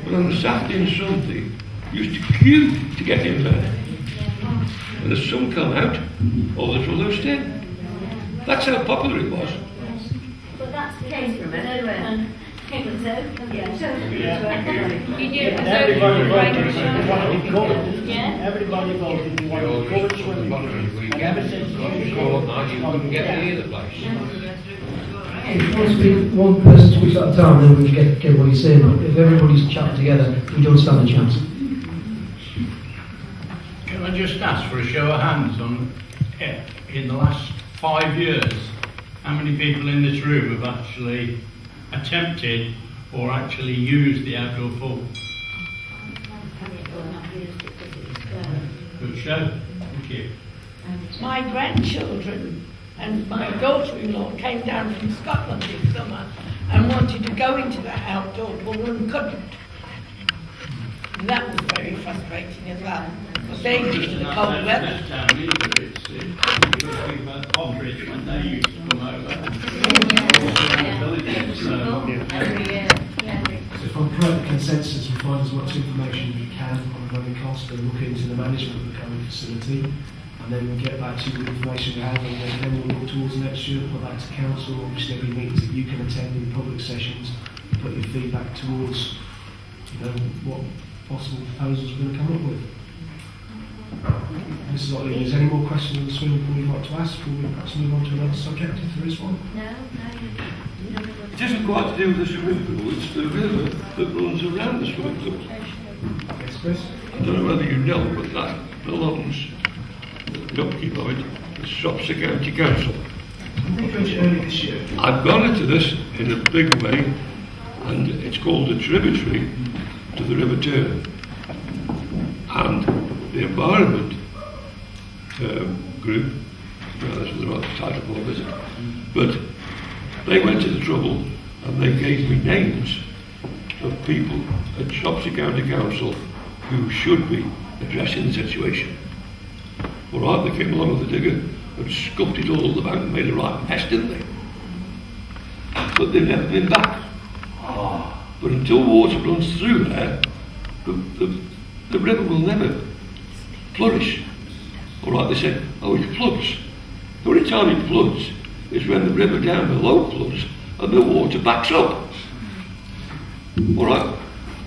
but on a Saturday and Sunday, you used to queue to get in there. When the sun come out, others will stay in. That's how popular it was. But that's the case from it. It was open. Everybody voted they wanted it covered. Everybody voted they wanted it covered swimming. And ever since you couldn't get near the place. If you want to speak one person speaks at a time, then we get what you're saying. But if everybody's chatting together, we don't stand a chance. Can I just ask for a show of hands on, in the last 5 years, how many people in this room have actually attempted or actually used the outdoor pool? Good show. Thank you. My grandchildren and my daughter-in-law came down from Scotland this summer and wanted to go into the outdoor pool and couldn't. And that was very frustrating as well, because they used to the cold weather. When they used to come over. So from private consensus, we find as much information as we can on the running cost and look into the management of the current facility, and then we'll get back to you with the information we have, and then we'll look towards next year, put that to council. Obviously there'll be meetings that you can attend in public sessions, put your feedback towards, what possible proposals we're going to come up with. Mrs. Otley, is there any more questions on the swimming pool you'd like to ask before we perhaps move on to another subject, if there is one? It isn't quite to do with the swimming pool, it's the river that runs around the swimming pool. Yes, Chris? I don't know whether you know, but that belongs, the upkeep of it, the Shropshire County Council. I think earlier this year. I've gone into this in a big way, and it's called a tributary to the River Tern. And the environment group, that's the right title for it, is it? But they went to the trouble and they gave me names of people at Shropshire County Council who should be addressing the situation. All right, they came along with the digger and scuffed it all at the bank and made a right mess, didn't they? But they've never been back. But until water runs through there, the river will never flourish. All right, they said, oh, it floods. The only time it floods is when the river down below floods and the water backs up. All right,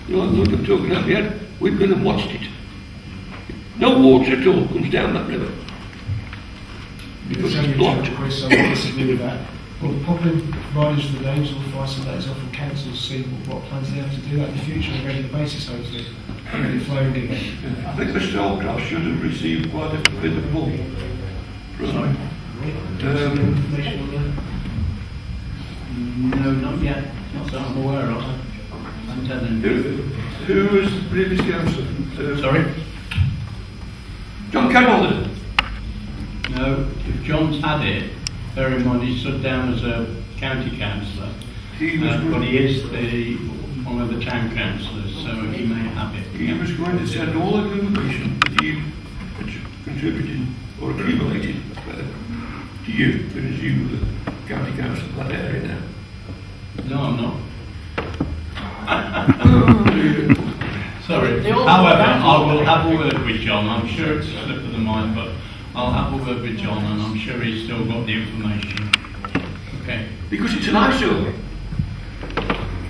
you know what I'm talking about yet? We've been and watched it. No water at all comes down that river. Because it's blocked. Chris, I don't disagree with that. Well, pop in, provide us with the names, we'll find some letters off from council to see what plans they have to do that in the future on a regular basis, hopefully. Really flowing again. I think the Starcraft should have received quite a bit of money. No, not yet. Not that I'm aware of. I'm telling you. Who was the previous councillor? Sorry? John Campbell. No, if John's had it, bear in mind he stood down as a county councillor, but he is one of the town councillors, so he may have it. He was going to send all the information that he had contributed or accumulated to you, because you were the county council of that area now. No, I'm not. Sorry. However, I will have a word with John. I'm sure it's a slip of the mind, but I'll have a word with John, and I'm sure he's still got the information. Okay. Because it's an eyesore.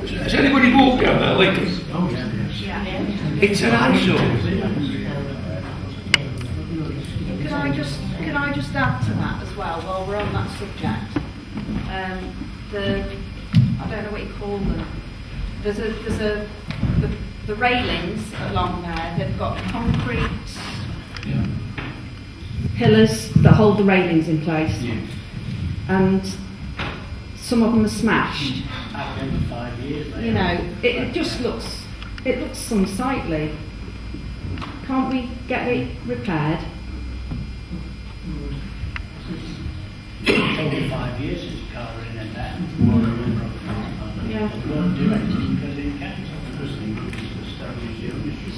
Has anybody walked down there lately? Oh, yeah. It's an eyesore. Can I just add to that as well while we're on that subject? I don't know what you call them. The railings along there. They've got concrete pillars that hold the railings in place, and some of them are smashed. I've been 5 years. You know, it just looks unsightly. Can't we get it repaired? It's only 5 years since the car in and that. Yeah. We won't do anything because it can't. Because they establish the ownership.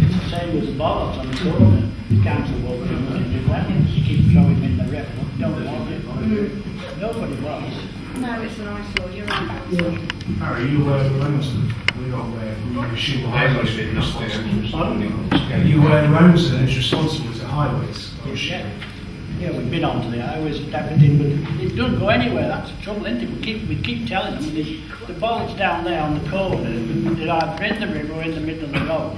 It's the same as the bollards on the corner. The council won't do anything with them. Just keep throwing them in the river. Don't want it. Nobody wants. No, it's an eyesore. You're right. Harry, you aware of the owners? We're not aware. We assume the highways are responsible. Yeah, you aware of the owners and who's responsible is the highways? Yeah, we've been onto the highways and everything, but it doesn't go anywhere. That's the trouble, isn't it? We keep telling them the bollards down there on the corner, they're either in the river or in the middle of the road.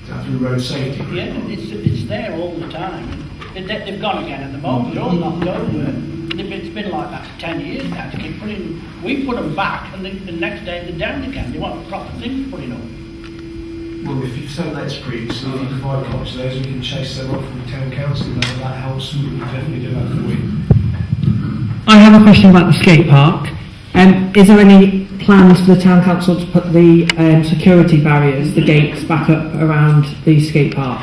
Is that through road safety? Yeah, it's there all the time. They've gone again at the moment. They're all knocked over. It's been like that for 10 years now. To keep we put them back, and the next day they're down again. They want a proper thing to put it on. Well, if you've sent that previously, if you provide copies of those, we can chase them off with town council. That helps. We can definitely do that for you. I have a question about the skate park. Is there any plans for the town council to put the security barriers, the gates, back up around the skate park?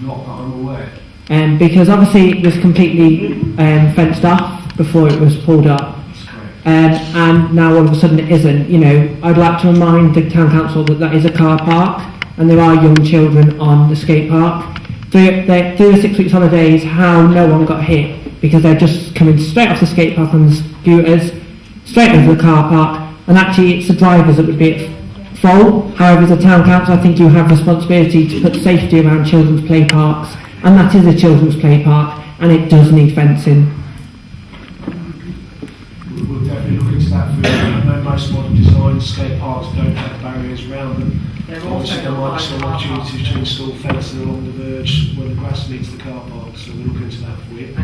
Not that I'm aware. Because obviously it was completely fenced off before it was pulled up. And now all of a sudden it isn't. You know, I'd like to remind the town council that that is a car park and there are young children on the skate park. Through the 6 weeks holidays, how no one got hit because they're just coming straight off the skate park on the scooters, straight over the car park, and actually it's the drivers that would be at fault. However, as a town council, I think you have responsibility to put safety around children's play parks, and that is a children's play park, and it does need fencing. We'll definitely look into that for you. I know most modern design skate parks don't have barriers around them. Obviously, there might be some opportunities to install fencing along the verge where the grass meets the car park, so we'll look into that for you.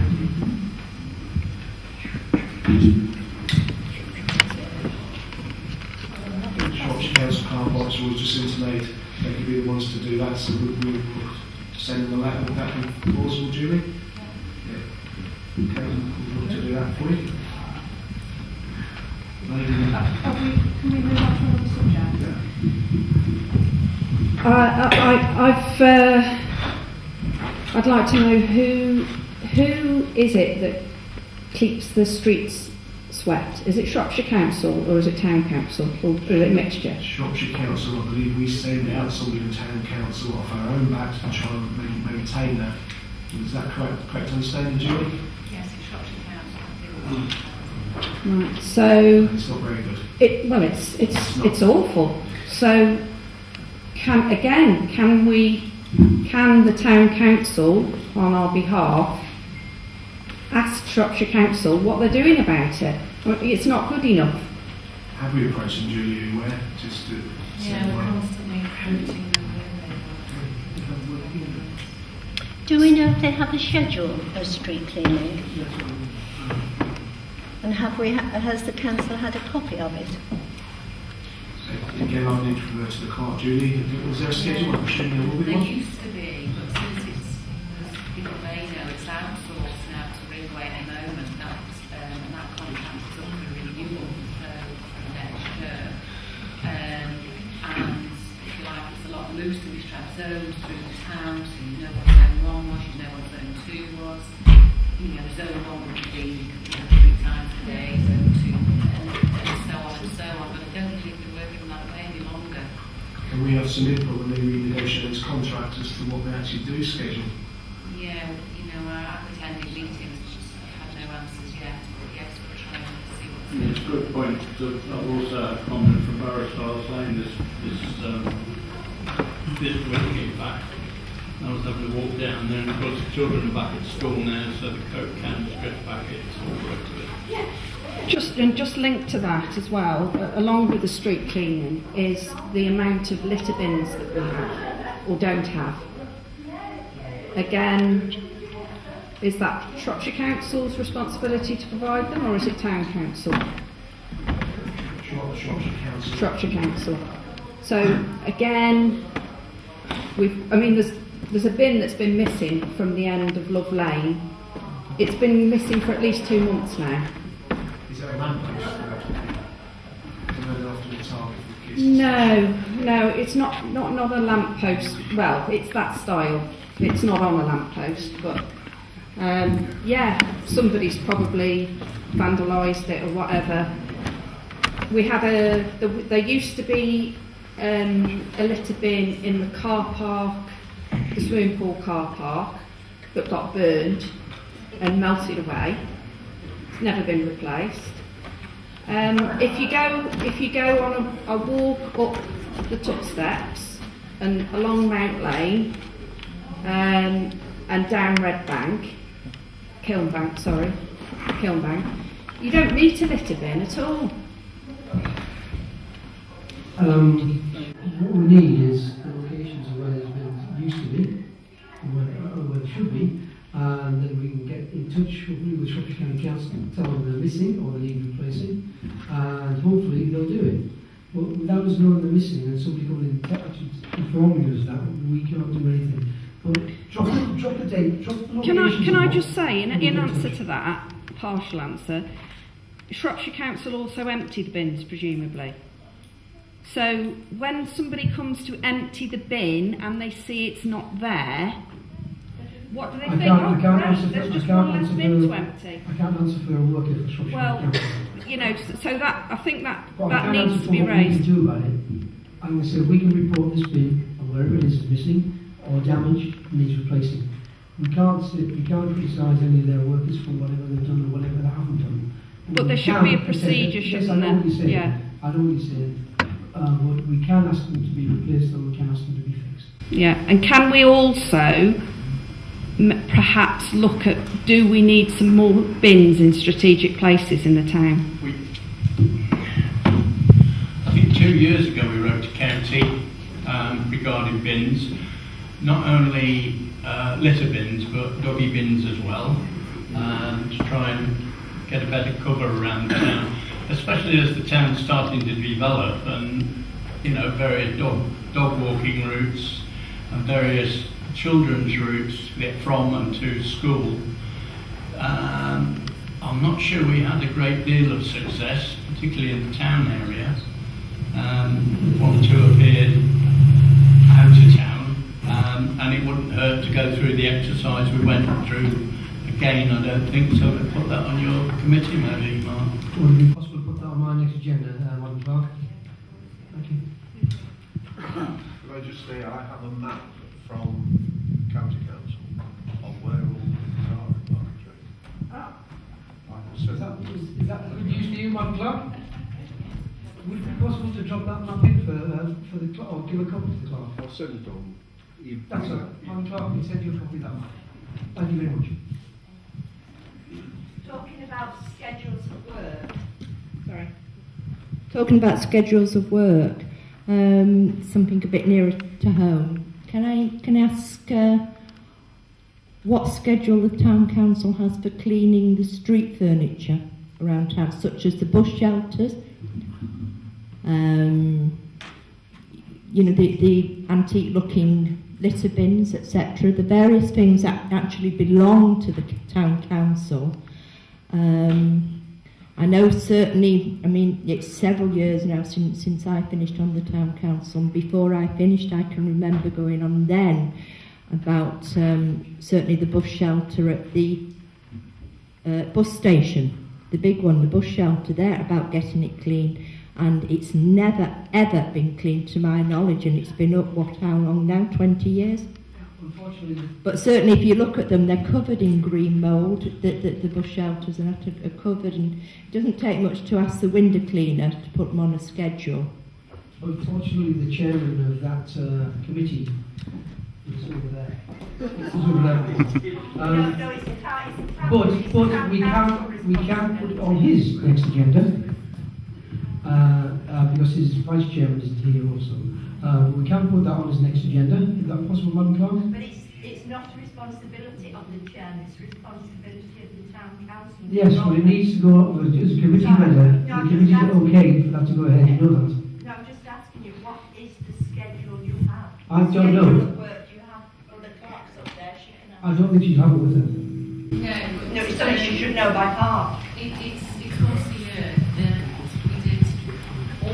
Shropshire Council car parks will just intimate they could be the ones to do that, so we'll send them a letter with that in plausible, Julie? Yeah. Okay, we'll look to do that for you. Can we move on to another subject? I'd like to know who is it that keeps the streets swept? Is it Shropshire Council or is it Town Council, or is it a mixture? Shropshire Council, I believe we send out somebody in Town Council off our own backs to try and maintain that. Is that correct understanding, Julie? Yes, it's Shropshire Council. Right, so It's not very good. It's awful. So can the Town Council on our behalf ask Shropshire Council what they're doing about it? Well, it's not good enough. Have we approached them, Julie, are you aware? Just to Yeah, we're constantly approaching them. Do we know if they have a schedule of street cleaning? And has the council had a copy of it? Again, I need to refer to the clerk, Julie. Was there a schedule? I'm sure there will be There one. used to be, but since it's, as people may know, it's outsourced now to Ringway at the moment. And that contract is up for renewal for next year. And if you like, it's a lot looser. We have zones through the town, so you know what zone 1 was, you know what zone 2 was. You know, zone 1 would be 3 times a day, zone 2, and so on and so on. But I don't think they're working that way any longer. Can we have some input when they renegotiate those contracts as to what they actually do schedule? Yeah, you know, I've attended meetings, just had no answers yet, but yes, we're trying to see what's Yeah, it's a good point. I've also had a comment from Barrister saying this week in fact. I was having to walk down there, and of course the children are back at school now, so the Coke can stretch packets, all the rest of it. Just linked to that as well, along with the street cleaning, is the amount of litter bins that we have or don't have. Again, is that Shropshire Council's responsibility to provide them, or is it Town Council? Shropshire Council. Shropshire Council. So again, there's a bin that's been missing from the end of Love Lane. It's been missing for at least 2 months now. Is that a lamppost? After the target for the kids? No, it's not a lamppost. Well, it's that style. It's not on a lamppost, but somebody's probably vandalised it or whatever. We had there used to be a litter bin in the car park, the swimming pool car park, that got burned and melted away. It's never been replaced. If you go on a walk up the top steps and along Mount Lane and down Red Bank, Kilnbank, you don't need a litter bin at all. What we need is the locations of where there's been used to be, and where they should be, and then we can get in touch hopefully with Shropshire County Council, tell them they're missing or they need replacing, and hopefully they'll do it. Well, without us knowing they're missing and somebody coming in actually informing us that, we can't do anything. But drop the date, drop the locations. Can I and just what- say, in what we answer do. to that, partial answer, Shropshire Council also empty the bins, presumably. So when somebody comes to empty the bin and they see it's not there, what do they think? I can't Right, answer there's for, just I can't one less answer bin for, to empty. I can't answer for a worker for Shropshire Well, Council. you know, so that I think that Well, I that can't needs answer to for be what we raised. can do about it. I'm going to say we can report this bin and wherever it is missing or damaged needs replacing. We can't criticise any of their workers for whatever they've done or whatever they haven't done. But there We should can be a say- procedure, yes, shouldn't I know there? what you're saying. Yeah. I know what you're saying. But we can ask them to be replaced or we can ask them to be fixed. Yeah, and can we also perhaps look at, do we need some more bins in strategic places in the town? I think 2 years ago we wrote to County regarding bins, not only litter bins but doggy bins as well, to try and get a better cover around the town, especially as the town's starting to develop and, you know, various dog walking routes and various children's routes to get from and to school. I'm not sure we had a great deal of success, particularly in the town area. One or two appeared out of town, and it wouldn't hurt to go through the exercise we went through again, I don't think, so we'll put that on your committee maybe, Mark. Would it be possible to put that on my next agenda, Madam Clerk? Thank you. Can I just say I have a map from County Council of where all the things are in Market Drayton. So Is that good news for you, Madam Clerk? Would it be possible to drop that map in for the clerk, or give a copy to the clerk? I'll send it on. That's all right. Madam Clerk, can send you a copy of that map. Thank you very much. Talking about schedules of work. Sorry. Talking about schedules of work, something a bit nearer to home. Can I ask what schedule the town council has for cleaning the street furniture around town, such as the bus shelters, you know, the antique-looking litter bins, etc. The various things that actually belong to the town council. I know certainly, I mean, it's several years now since I finished on the town council, and before I finished I can remember going on then about certainly the bus shelter at the bus station, the big one, the bus shelter there, about getting it clean, and it's never ever been cleaned to my knowledge, and it's been up, what, how long now, 20 years? Unfortunately, But certainly if you look at them, they're covered in green mould, the bus shelters are covered, and it doesn't take much to ask the window cleaner to put them on a schedule. unfortunately, the chairman of that committee is over there. Is over there. No, it's a town. But we can put it on his next agenda because his vice chairman isn't here also. We can put that on his next agenda. Is that possible, Madam Clerk? But it's not a responsibility of the chairman, it's a responsibility of the town council. Yes, but it needs to go up as a committee matter. The committee is okay for that to go ahead. You know that. No, I'm just asking you, what is the schedule you have? I don't know. Schedule of work you have for the clerks up there, she can I don't think she'd have it with her. No, it's something she should know by heart. It's once a year. We did all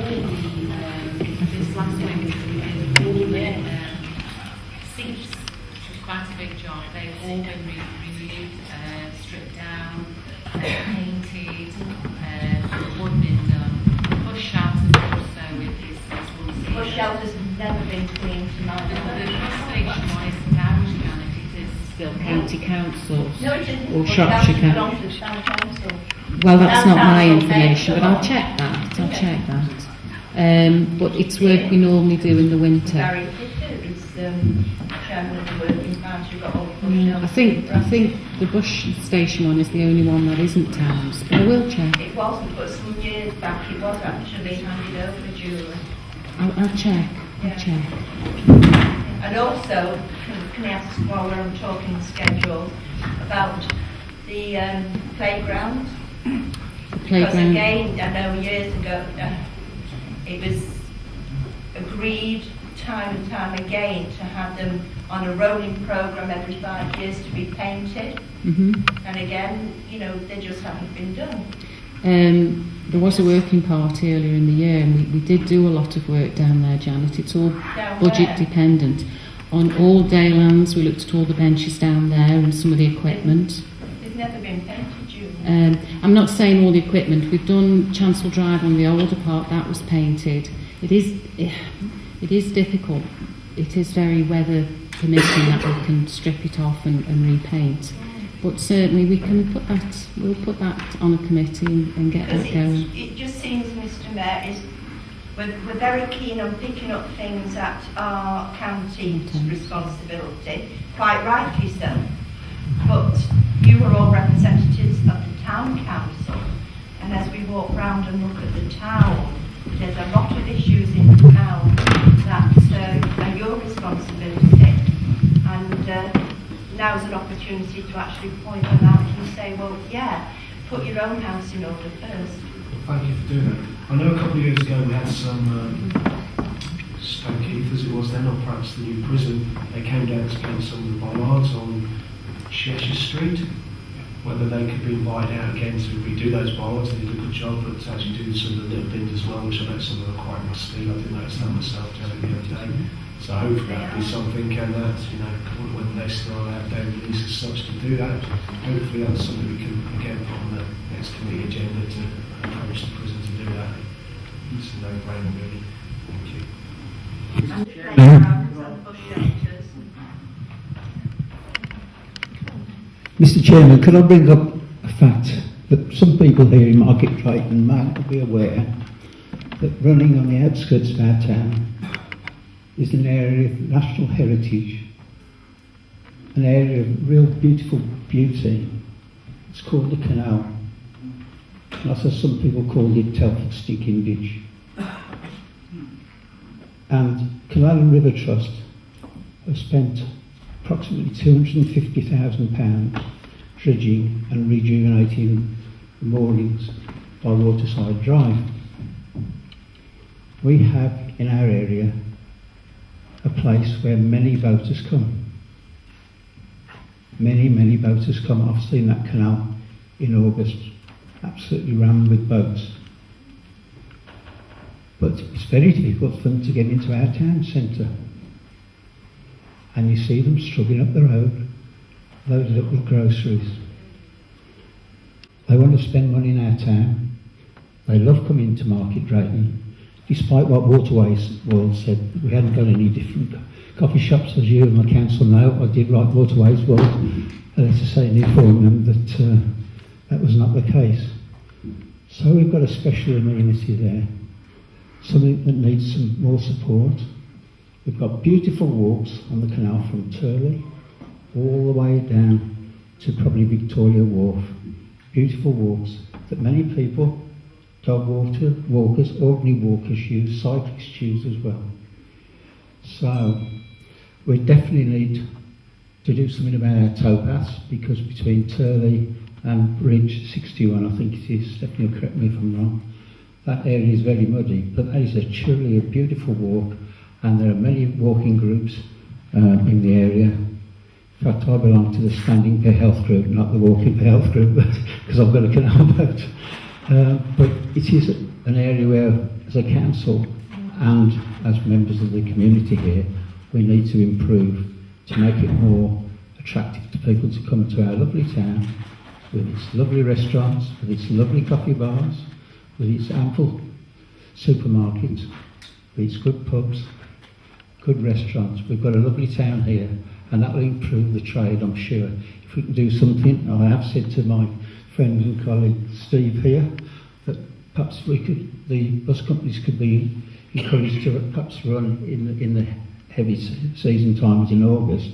this last winter, we did all the sinks, which was quite a big job. They've all been renewed, stripped down, painted, wood been done. Bush shelters also with this once a year. Bush shelters have never been cleaned to my The knowledge. bus station one is damaged down it is Still county councils No, it isn't. or Bush Shropshire shelters Council. belong to the town council. Well, that's Town not my council information, pays but I'll them. check that. I'll check that. But it's work we normally do in the winter. Barry Pitter is chairman of the working party. You've got all the bush I think the bush station one is the only one that isn't towns, but I will check. It wasn't, but some years back it was actually handed over duly. I'll check. I'll check. And also, can I ask while we're talking schedule about the playground? Because Playground. again, I know years ago, It was agreed time and time again to have them on a rolling programme every 5 years to be painted. And again, you know, they just haven't been done. There was a working party earlier in the year, and we did do a lot of work down there, Janet. It's all budget dependent. On all Daylands, we looked at all the benches down there and some of the equipment. It's never been painted, Julie. I'm not saying all the equipment. We've done Chancel Drive on the older part, that was painted. It is difficult. It is very weather permitting that we can strip it off and repaint. But certainly we can put that, we'll put that on a committee and get that going. It just seems, Mr Mayor, we're very keen on picking up things that are county's responsibility, quite rightly so. But you are all representatives of the town council, and as we walk round and look at the town, there's a lot of issues in the town that are your responsibility, and now's an opportunity to actually point them out and say, well, yeah, put your own house in order first. Thank you for doing that. I know a couple of years ago we had some Stokeheath, as it was then, or perhaps the new prison. They came down to paint some of the bollards on Cheshire Street. Whether they could be invited out again to redo those bollards, they did a good job, but as you do some of the little bins as well, which I know some of them are quite rusty. I didn't notice that myself the other day. So hopefully that'll be something, and that, you know, whether they still have their release as such to do that. Hopefully that's something we can again put on the next committee agenda to encourage the prison to do that. It's a no-brainer really. Thank you. And the playgrounds and the bus shelters. Mr. Chairman, could I bring up a fact that some people here in Market Drayton might not be aware that running on the outskirts of our town is an area of national heritage, an area of real beautiful beauty. It's called the canal. And also some people call it Telford Stinking Ditch. And Canal and River Trust have spent approximately £250,000 dredging and rejuvenating the moorings by Waterside Drive. We have in our area a place where many boaters come. Many boaters come. I've seen that canal in August, absolutely rammed with boats. But it's very difficult for them to get into our town centre. And you see them struggling up the road, loaded up with groceries. They want to spend money in our town. They love coming to Market Drayton. Despite what Waterways World said, we hadn't got any different coffee shops, as you and the council know. I did write Waterways World to say and inform them that that was not the case. So we've got a special amenity there, something that needs some more support. We've got beautiful walks on the canal from Turley all the way down to probably Victoria Wharf. Beautiful walks that many people, dog walkers, ordinary walkers use, cyclists use as well. So we definitely need to do something about our towpaths, because between Turley and Bridge 61, I think it is, Stephanie will correct me if I'm wrong, that area is very muddy, but that is truly a beautiful walk, and there are many walking groups in the area. In fact, I belong to the Standing for Health group, not the Walking for Health group, because I've got a canal boat. But it is an area where, as a council and as members of the community here, we need to improve to make it more attractive to people to come to our lovely town, with its lovely restaurants, with its lovely coffee bars, with its ample supermarkets, with its good pubs, good restaurants. We've got a lovely town here, and that will improve the trade, I'm sure. If we can do something, I have said to my friend and colleague Steve here, that perhaps the bus companies could be encouraged to perhaps run in the heavy season times in August,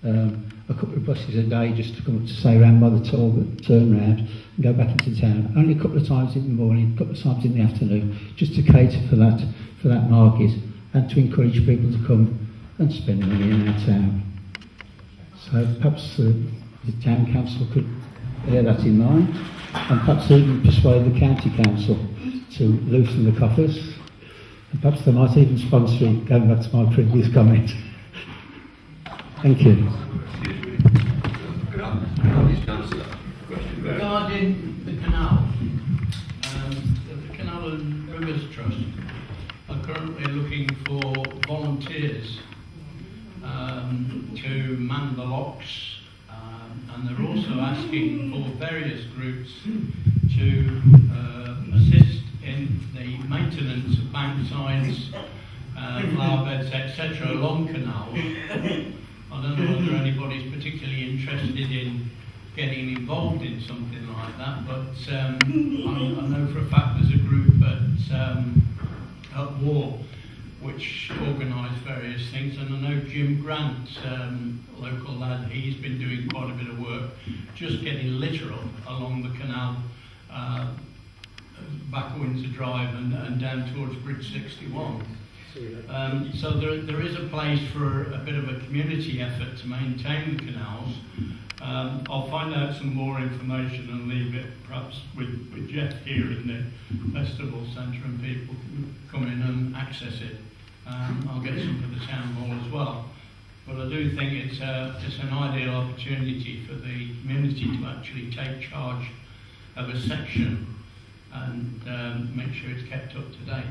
a couple of buses a day just to come up to say round by the Talbot, turn round and go back into town. Only a couple of times in the morning, a couple of times in the afternoon, just to cater for that market and to encourage people to come and spend money in our town. So perhaps the town council could bear that in mind, and perhaps even persuade the county council to loosen the coffers And perhaps they might even sponsor it, going back to my previous comment. Thank you. Regarding the canal, the Canal and Rivers Trust are currently looking for volunteers to man the locks, and they're also asking for various groups to assist in the maintenance of bank sides, flower beds, etc. along canals. I don't know whether anybody's particularly interested in getting involved in something like that, but I know for a fact there's a group at War which organise various things, and I know Jim Grant, local lad, he's been doing quite a bit of work just getting litter up along the canal, back Windsor Drive and down towards Bridge 61. So there is a place for a bit of a community effort to maintain the canals. I'll find out some more information and leave it perhaps with Jeff here in the festival centre, and people can come in and access it. I'll get some for the town hall as well. But I do think it's an ideal opportunity for the community to actually take charge of a section and make sure it's kept up to date.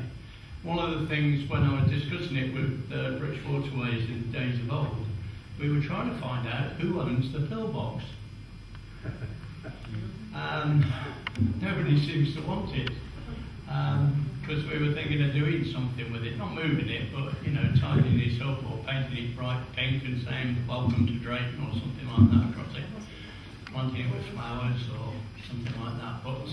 One of the things when I was discussing it with British Waterways in the days of old, we were trying to find out who owns the pillbox. Nobody seems to want it, because we were thinking of doing something with it, not moving it, but tidying it up or painting it bright pink and saying "Welcome to Drayton" or something like that across it, planting it with flowers or something like that. But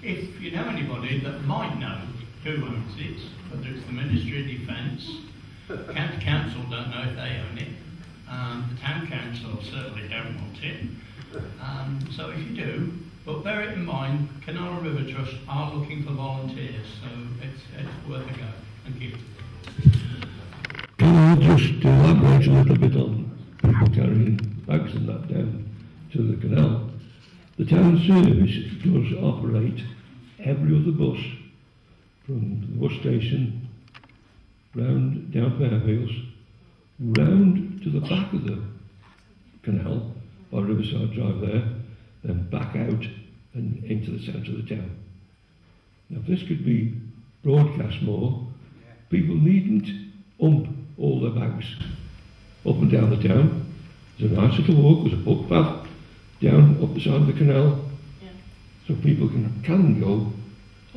if you know anybody that might know who owns it, whether it's the Ministry of Defence, County Council don't know if they own it, the Town Council certainly don't want it. So if you do, but bear it in mind, Canal and River Trust are looking for volunteers, so it's worth a go. Thank you. Can I just elaborate a little bit on people carrying bags and that down to the canal? The town service does operate every other bus from the bus station round down Fairfields, round to the back of the canal by Riverside Drive there, then back out and into the centre of the town. Now if this could be broadcast more, people needn't ump all their bags up and down the town. There's a nice little walk, there's a footpath down up the side of the canal, so people can go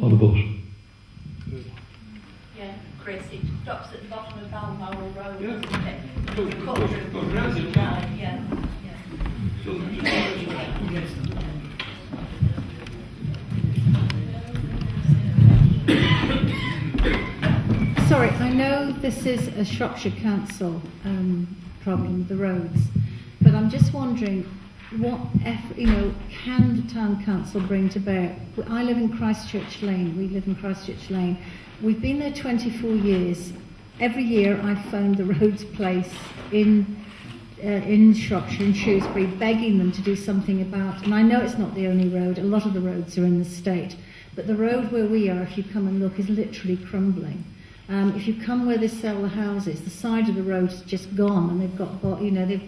on the bus. Yeah, Chris, it stops at the bottom of Balmoral Road, Yeah. doesn't it? Goes round the Right, yeah. Sorry, I know this is a Shropshire Council problem, the roads, but I'm just wondering what can the Town Council bring to bear? I live in Christchurch Lane, we live in Christchurch Lane. We've been there 24 years. Every year I've phoned the roads place in Shropshire, in Shrewsbury, begging them to do something about, and I know it's not the only road, a lot of the roads are in the state, but the road where we are, if you come and look, is literally crumbling. If you come where they sell the houses, the side of the road is just gone, and they've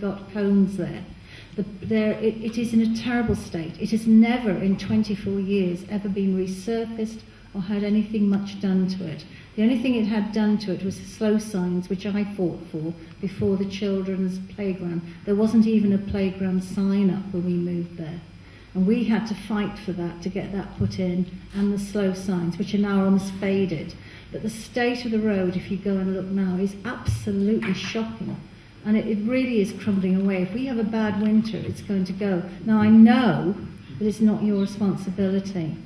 got cones there. It is in a terrible state. It has never, in 24 years, ever been resurfaced or had anything much done to it. The only thing it had done to it was slow signs, which I fought for before the children's playground. There wasn't even a playground sign up when we moved there. And we had to fight for that, to get that put in, and the slow signs, which are now almost faded. But the state of the road, if you go and look now, is absolutely shocking. And it really is crumbling away. If we have a bad winter, it's going to go. Now, I know that it's not your responsibility.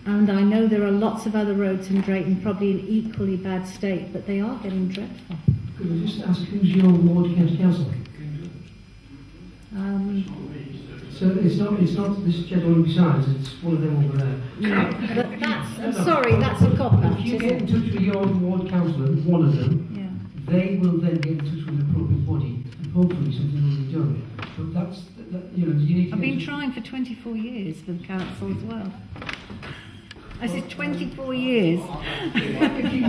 And I know there are lots of other roads in Drayton, probably in equally bad state, but they are getting dreadful. Could I just ask, who's your ward county council? So it's not this gentleman besides, it's one of them over there. No, but that's a cop-out. If you get in touch with your ward councillor, one of them, they will then get in touch with the appropriate body, and hopefully something will be done. But you need to... I've been trying for 24 years for the council as well. This is 24 years. If you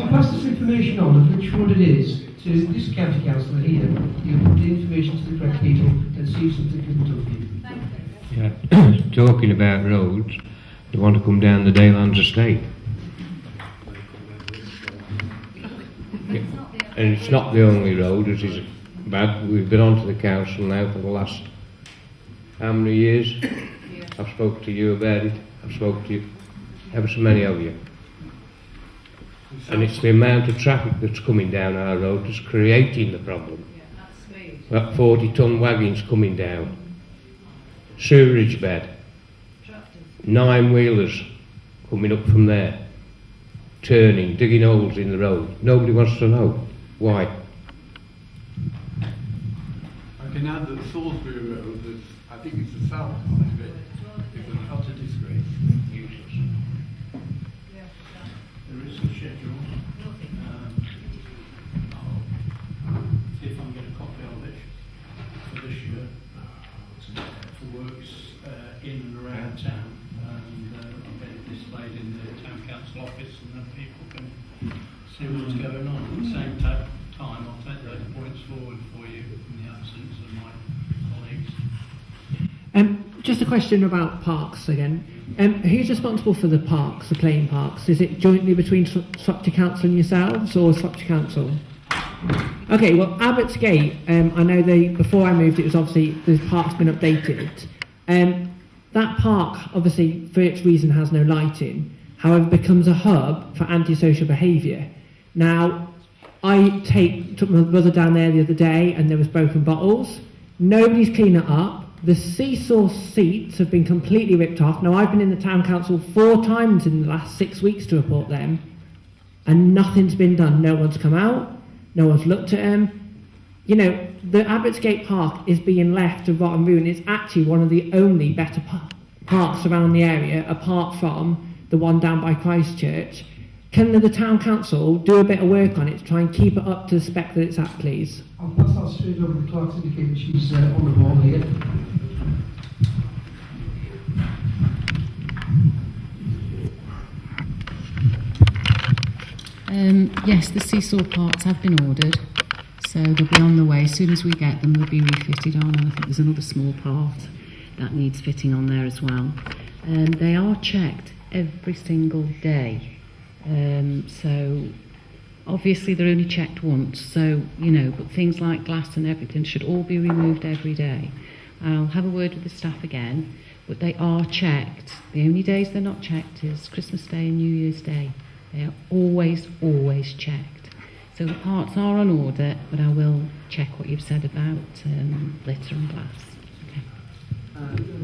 pass this information on of which road it is to this county councillor here, you put the information to the correct people and see if something can be done for you. Yeah, talking about roads, they want to come down the Daylands estate. Yeah. And it's not the only road, it is bad. We've been on to the council now for the last how many years? I've spoken to you about it, I've spoken to ever so many of you. And it's the amount of traffic that's coming down our road that's creating the problem. That 40-ton wagons coming down, sewerage bed, 9-wheelers coming up from there, turning, digging holes in the road. Nobody wants to know why. I can add that Salisbury Road, I think it's the south part of it, is an utter disgrace. Useless. There is a schedule. I'll see if I can get a copy of it for this year for works in and around town, and I'll get it displayed in the town council office, and then people can see what's going on. At the same time, I'll take those points forward for you in the absence of my colleagues. Just a question about parks again. Who's responsible for the parks, the playing parks? Is it jointly between Shropshire Council and yourselves, or Shropshire Council? Okay, well, Abbott's Gate, I know before I moved, it was obviously, the park's been updated. That park, obviously, for its reason, has no lighting, however, becomes a hub for antisocial behaviour. Now, I took my brother down there the other day, and there was broken bottles. Nobody's cleaned it up. The seesaw seats have been completely ripped off. Now, I've been in the town council 4 times in the last 6 weeks to report them, and nothing's been done. No one's come out, no one's looked at them. You know, the Abbott's Gate Park is being left to rot and ruin. It's actually one of the only better parks around the area, apart from the one down by Christchurch. Can the town council do a bit of work on it to try and keep it up to the spec that it's at, please? I'll pass that straight over to Clark Syndicate, she's on the ball here. Yes, the seesaw parts have been ordered, so they'll be on the way. As soon as we get them, they'll be refitted on, and I think there's another small part that needs fitting on there as well. They are checked every single day. So obviously they're only checked once, so but things like glass and everything should all be removed every day. I'll have a word with the staff again, but they are checked. The only days they're not checked is Christmas Day and New Year's Day. They are always checked. So the parts are on order, but I will check what you've said about litter and glass.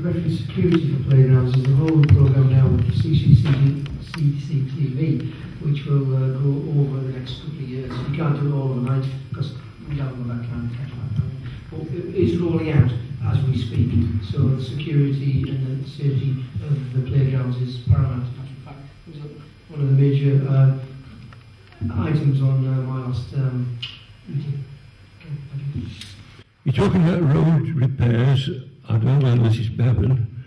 Reference security for playgrounds is a whole programme now with CCTV, which will go over the next couple of years. We can't do it all overnight because we don't have that kind of time. But it is rolling out as we speak. So the security and the safety of the playgrounds is paramount. In fact, it was one of the major items on my last meeting. Okay, thank you. You're talking about road repairs. I don't know whether this is Bevan.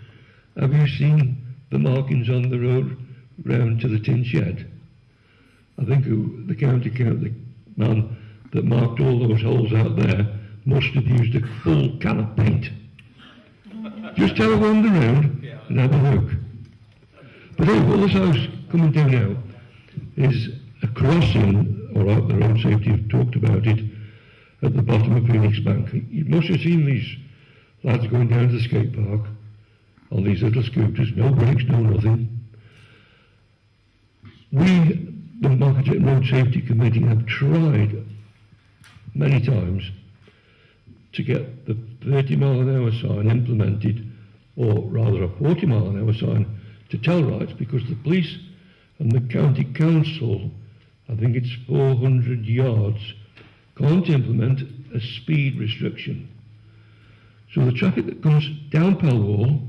Have you seen the markings on the road round to the tin shed? I think the county man that marked all those holes out there must have used a full can of paint. Just have a wander round and have a look. But all this house coming down now is a crossing, or out the road safety have talked about it, at the bottom of Phoenix Bank. You must have seen these lads going down to the skate park on these little scooters, no brakes, no nothing. We, the Market Drayton Road Safety Committee, have tried many times to get the 30 mile an hour sign implemented, or rather a 40 mile an hour sign, to tell rights, because the police and the county council, I think it's 400 yards, can't implement a speed restriction. So the traffic that comes down Pell Wall,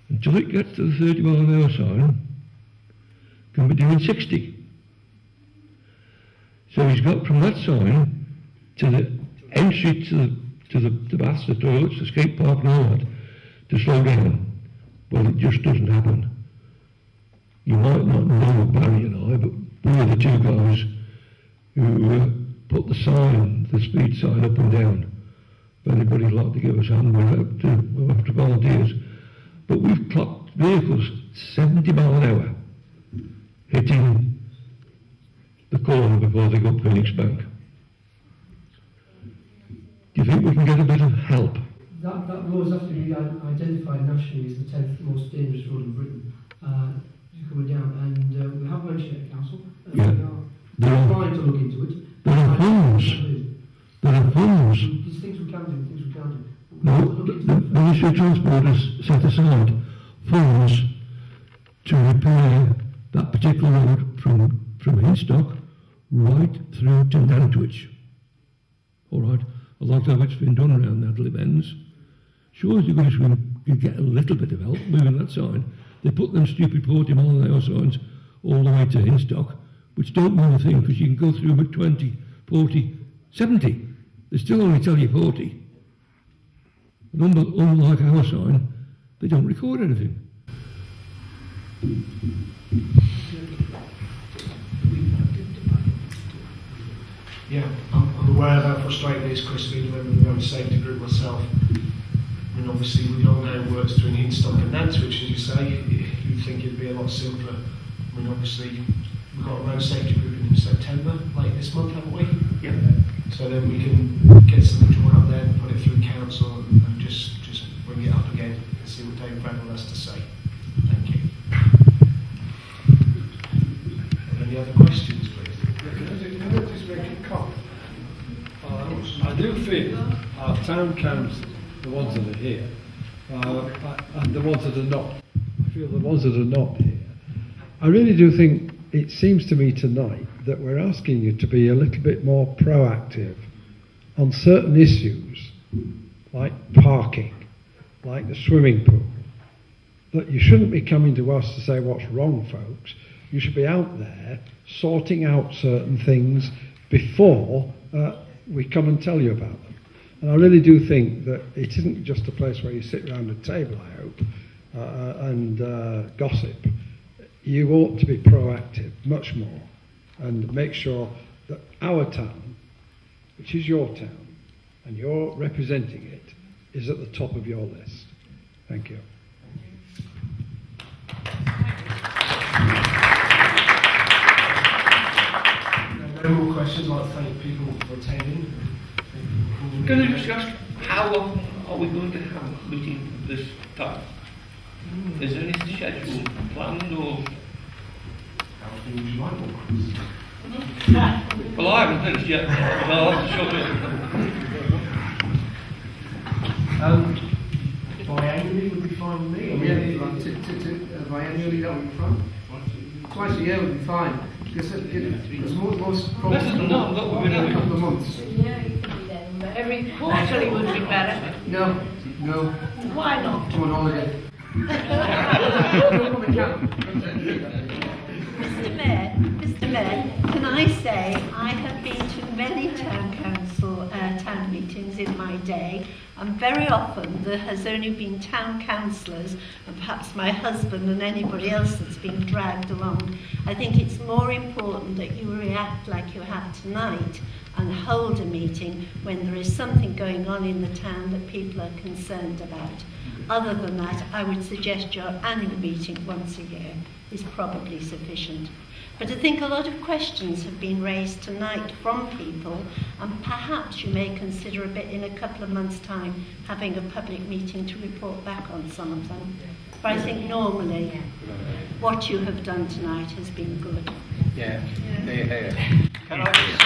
until it gets to the 30 mile an hour sign, can be doing 60. So he's got from that sign to the entry to the baths, the toilets, the skate park and all that, to slow down. Well, it just doesn't happen. You might not know Barry and I, but we were the two guys who put the sign, the speed sign up and down. If anybody'd like to give us a hand, we're after volunteers. But we've clocked vehicles 70 miles an hour hitting the corner before they go up Phoenix Bank. Do you think we can get a bit of help? That road is after be identified nationally as the 10th most dangerous road in Britain. Coming down, and we have mentioned it at council. Yeah. We are trying to look into it. There are funds. There are funds. There's things we can do, things we can't do. No, the Ministry of Transport has set aside funds to repair that particular road from Hinstock right through to Nantwich. All right, a lot of it's been done around Nadley Ends. Sure, as you wish we could get a little bit of help moving that sign. They put them stupid 40 mile an hour signs all the way to Hinstock, which don't mean a thing because you can go through with 20, 40, 70. They still only tell you 40. And unlike our sign, they don't record anything. Yeah, I'm aware of how frustrating it is, Chris, being a member of the road safety group myself. I mean, obviously, we all know works between Hinstock and Nantwich, as you say. You'd think it'd be a lot simpler. I mean, obviously, we've got a road safety group in September, late this month, haven't we? Yeah. So then we can get something drawn up there, put it through council, and just bring it up again and see what Dave Bradwell has to say. Thank you. Any other questions, please? Can I just make a comment? I do feel our town council, the ones that are here, and the ones that are not, I feel the ones that are not here, I really do think it seems to me tonight that we're asking you to be a little bit more proactive on certain issues, like parking, like the swimming pool, that you shouldn't be coming to us to say what's wrong, folks. You should be out there sorting out certain things before we come and tell you about them. And I really do think that it isn't just a place where you sit around a table, I hope, and gossip. You ought to be proactive, much more, and make sure that our town, which is your town, and you're representing it, is at the top of your list. Thank you. No more questions. I'd like to thank people for attending. Can I just ask, how long are we going to have a meeting this time? Is there anything scheduled, planned, or? How would you like one? Well, I haven't finished yet, but I'll have to shut it. Biannually would be fine with me. Biannually, that would be fine. Twice a year would be fine. Because most problems come up in a couple of months. Every quarterly would be better. No. Why not? I'm on holiday. Mr. Mayor, can I say I have been to many town council town meetings in my day, and very often there has only been town councillors and perhaps my husband and anybody else that's been dragged along. I think it's more important that you react like you have tonight and hold a meeting when there is something going on in the town that people are concerned about. Other than that, I would suggest your annual meeting once a year is probably sufficient. But I think a lot of questions have been raised tonight from people, and perhaps you may consider a bit in a couple of months' time having a public meeting to report back on some of them. But I think normally what you have done tonight has been good. Yeah. Can I just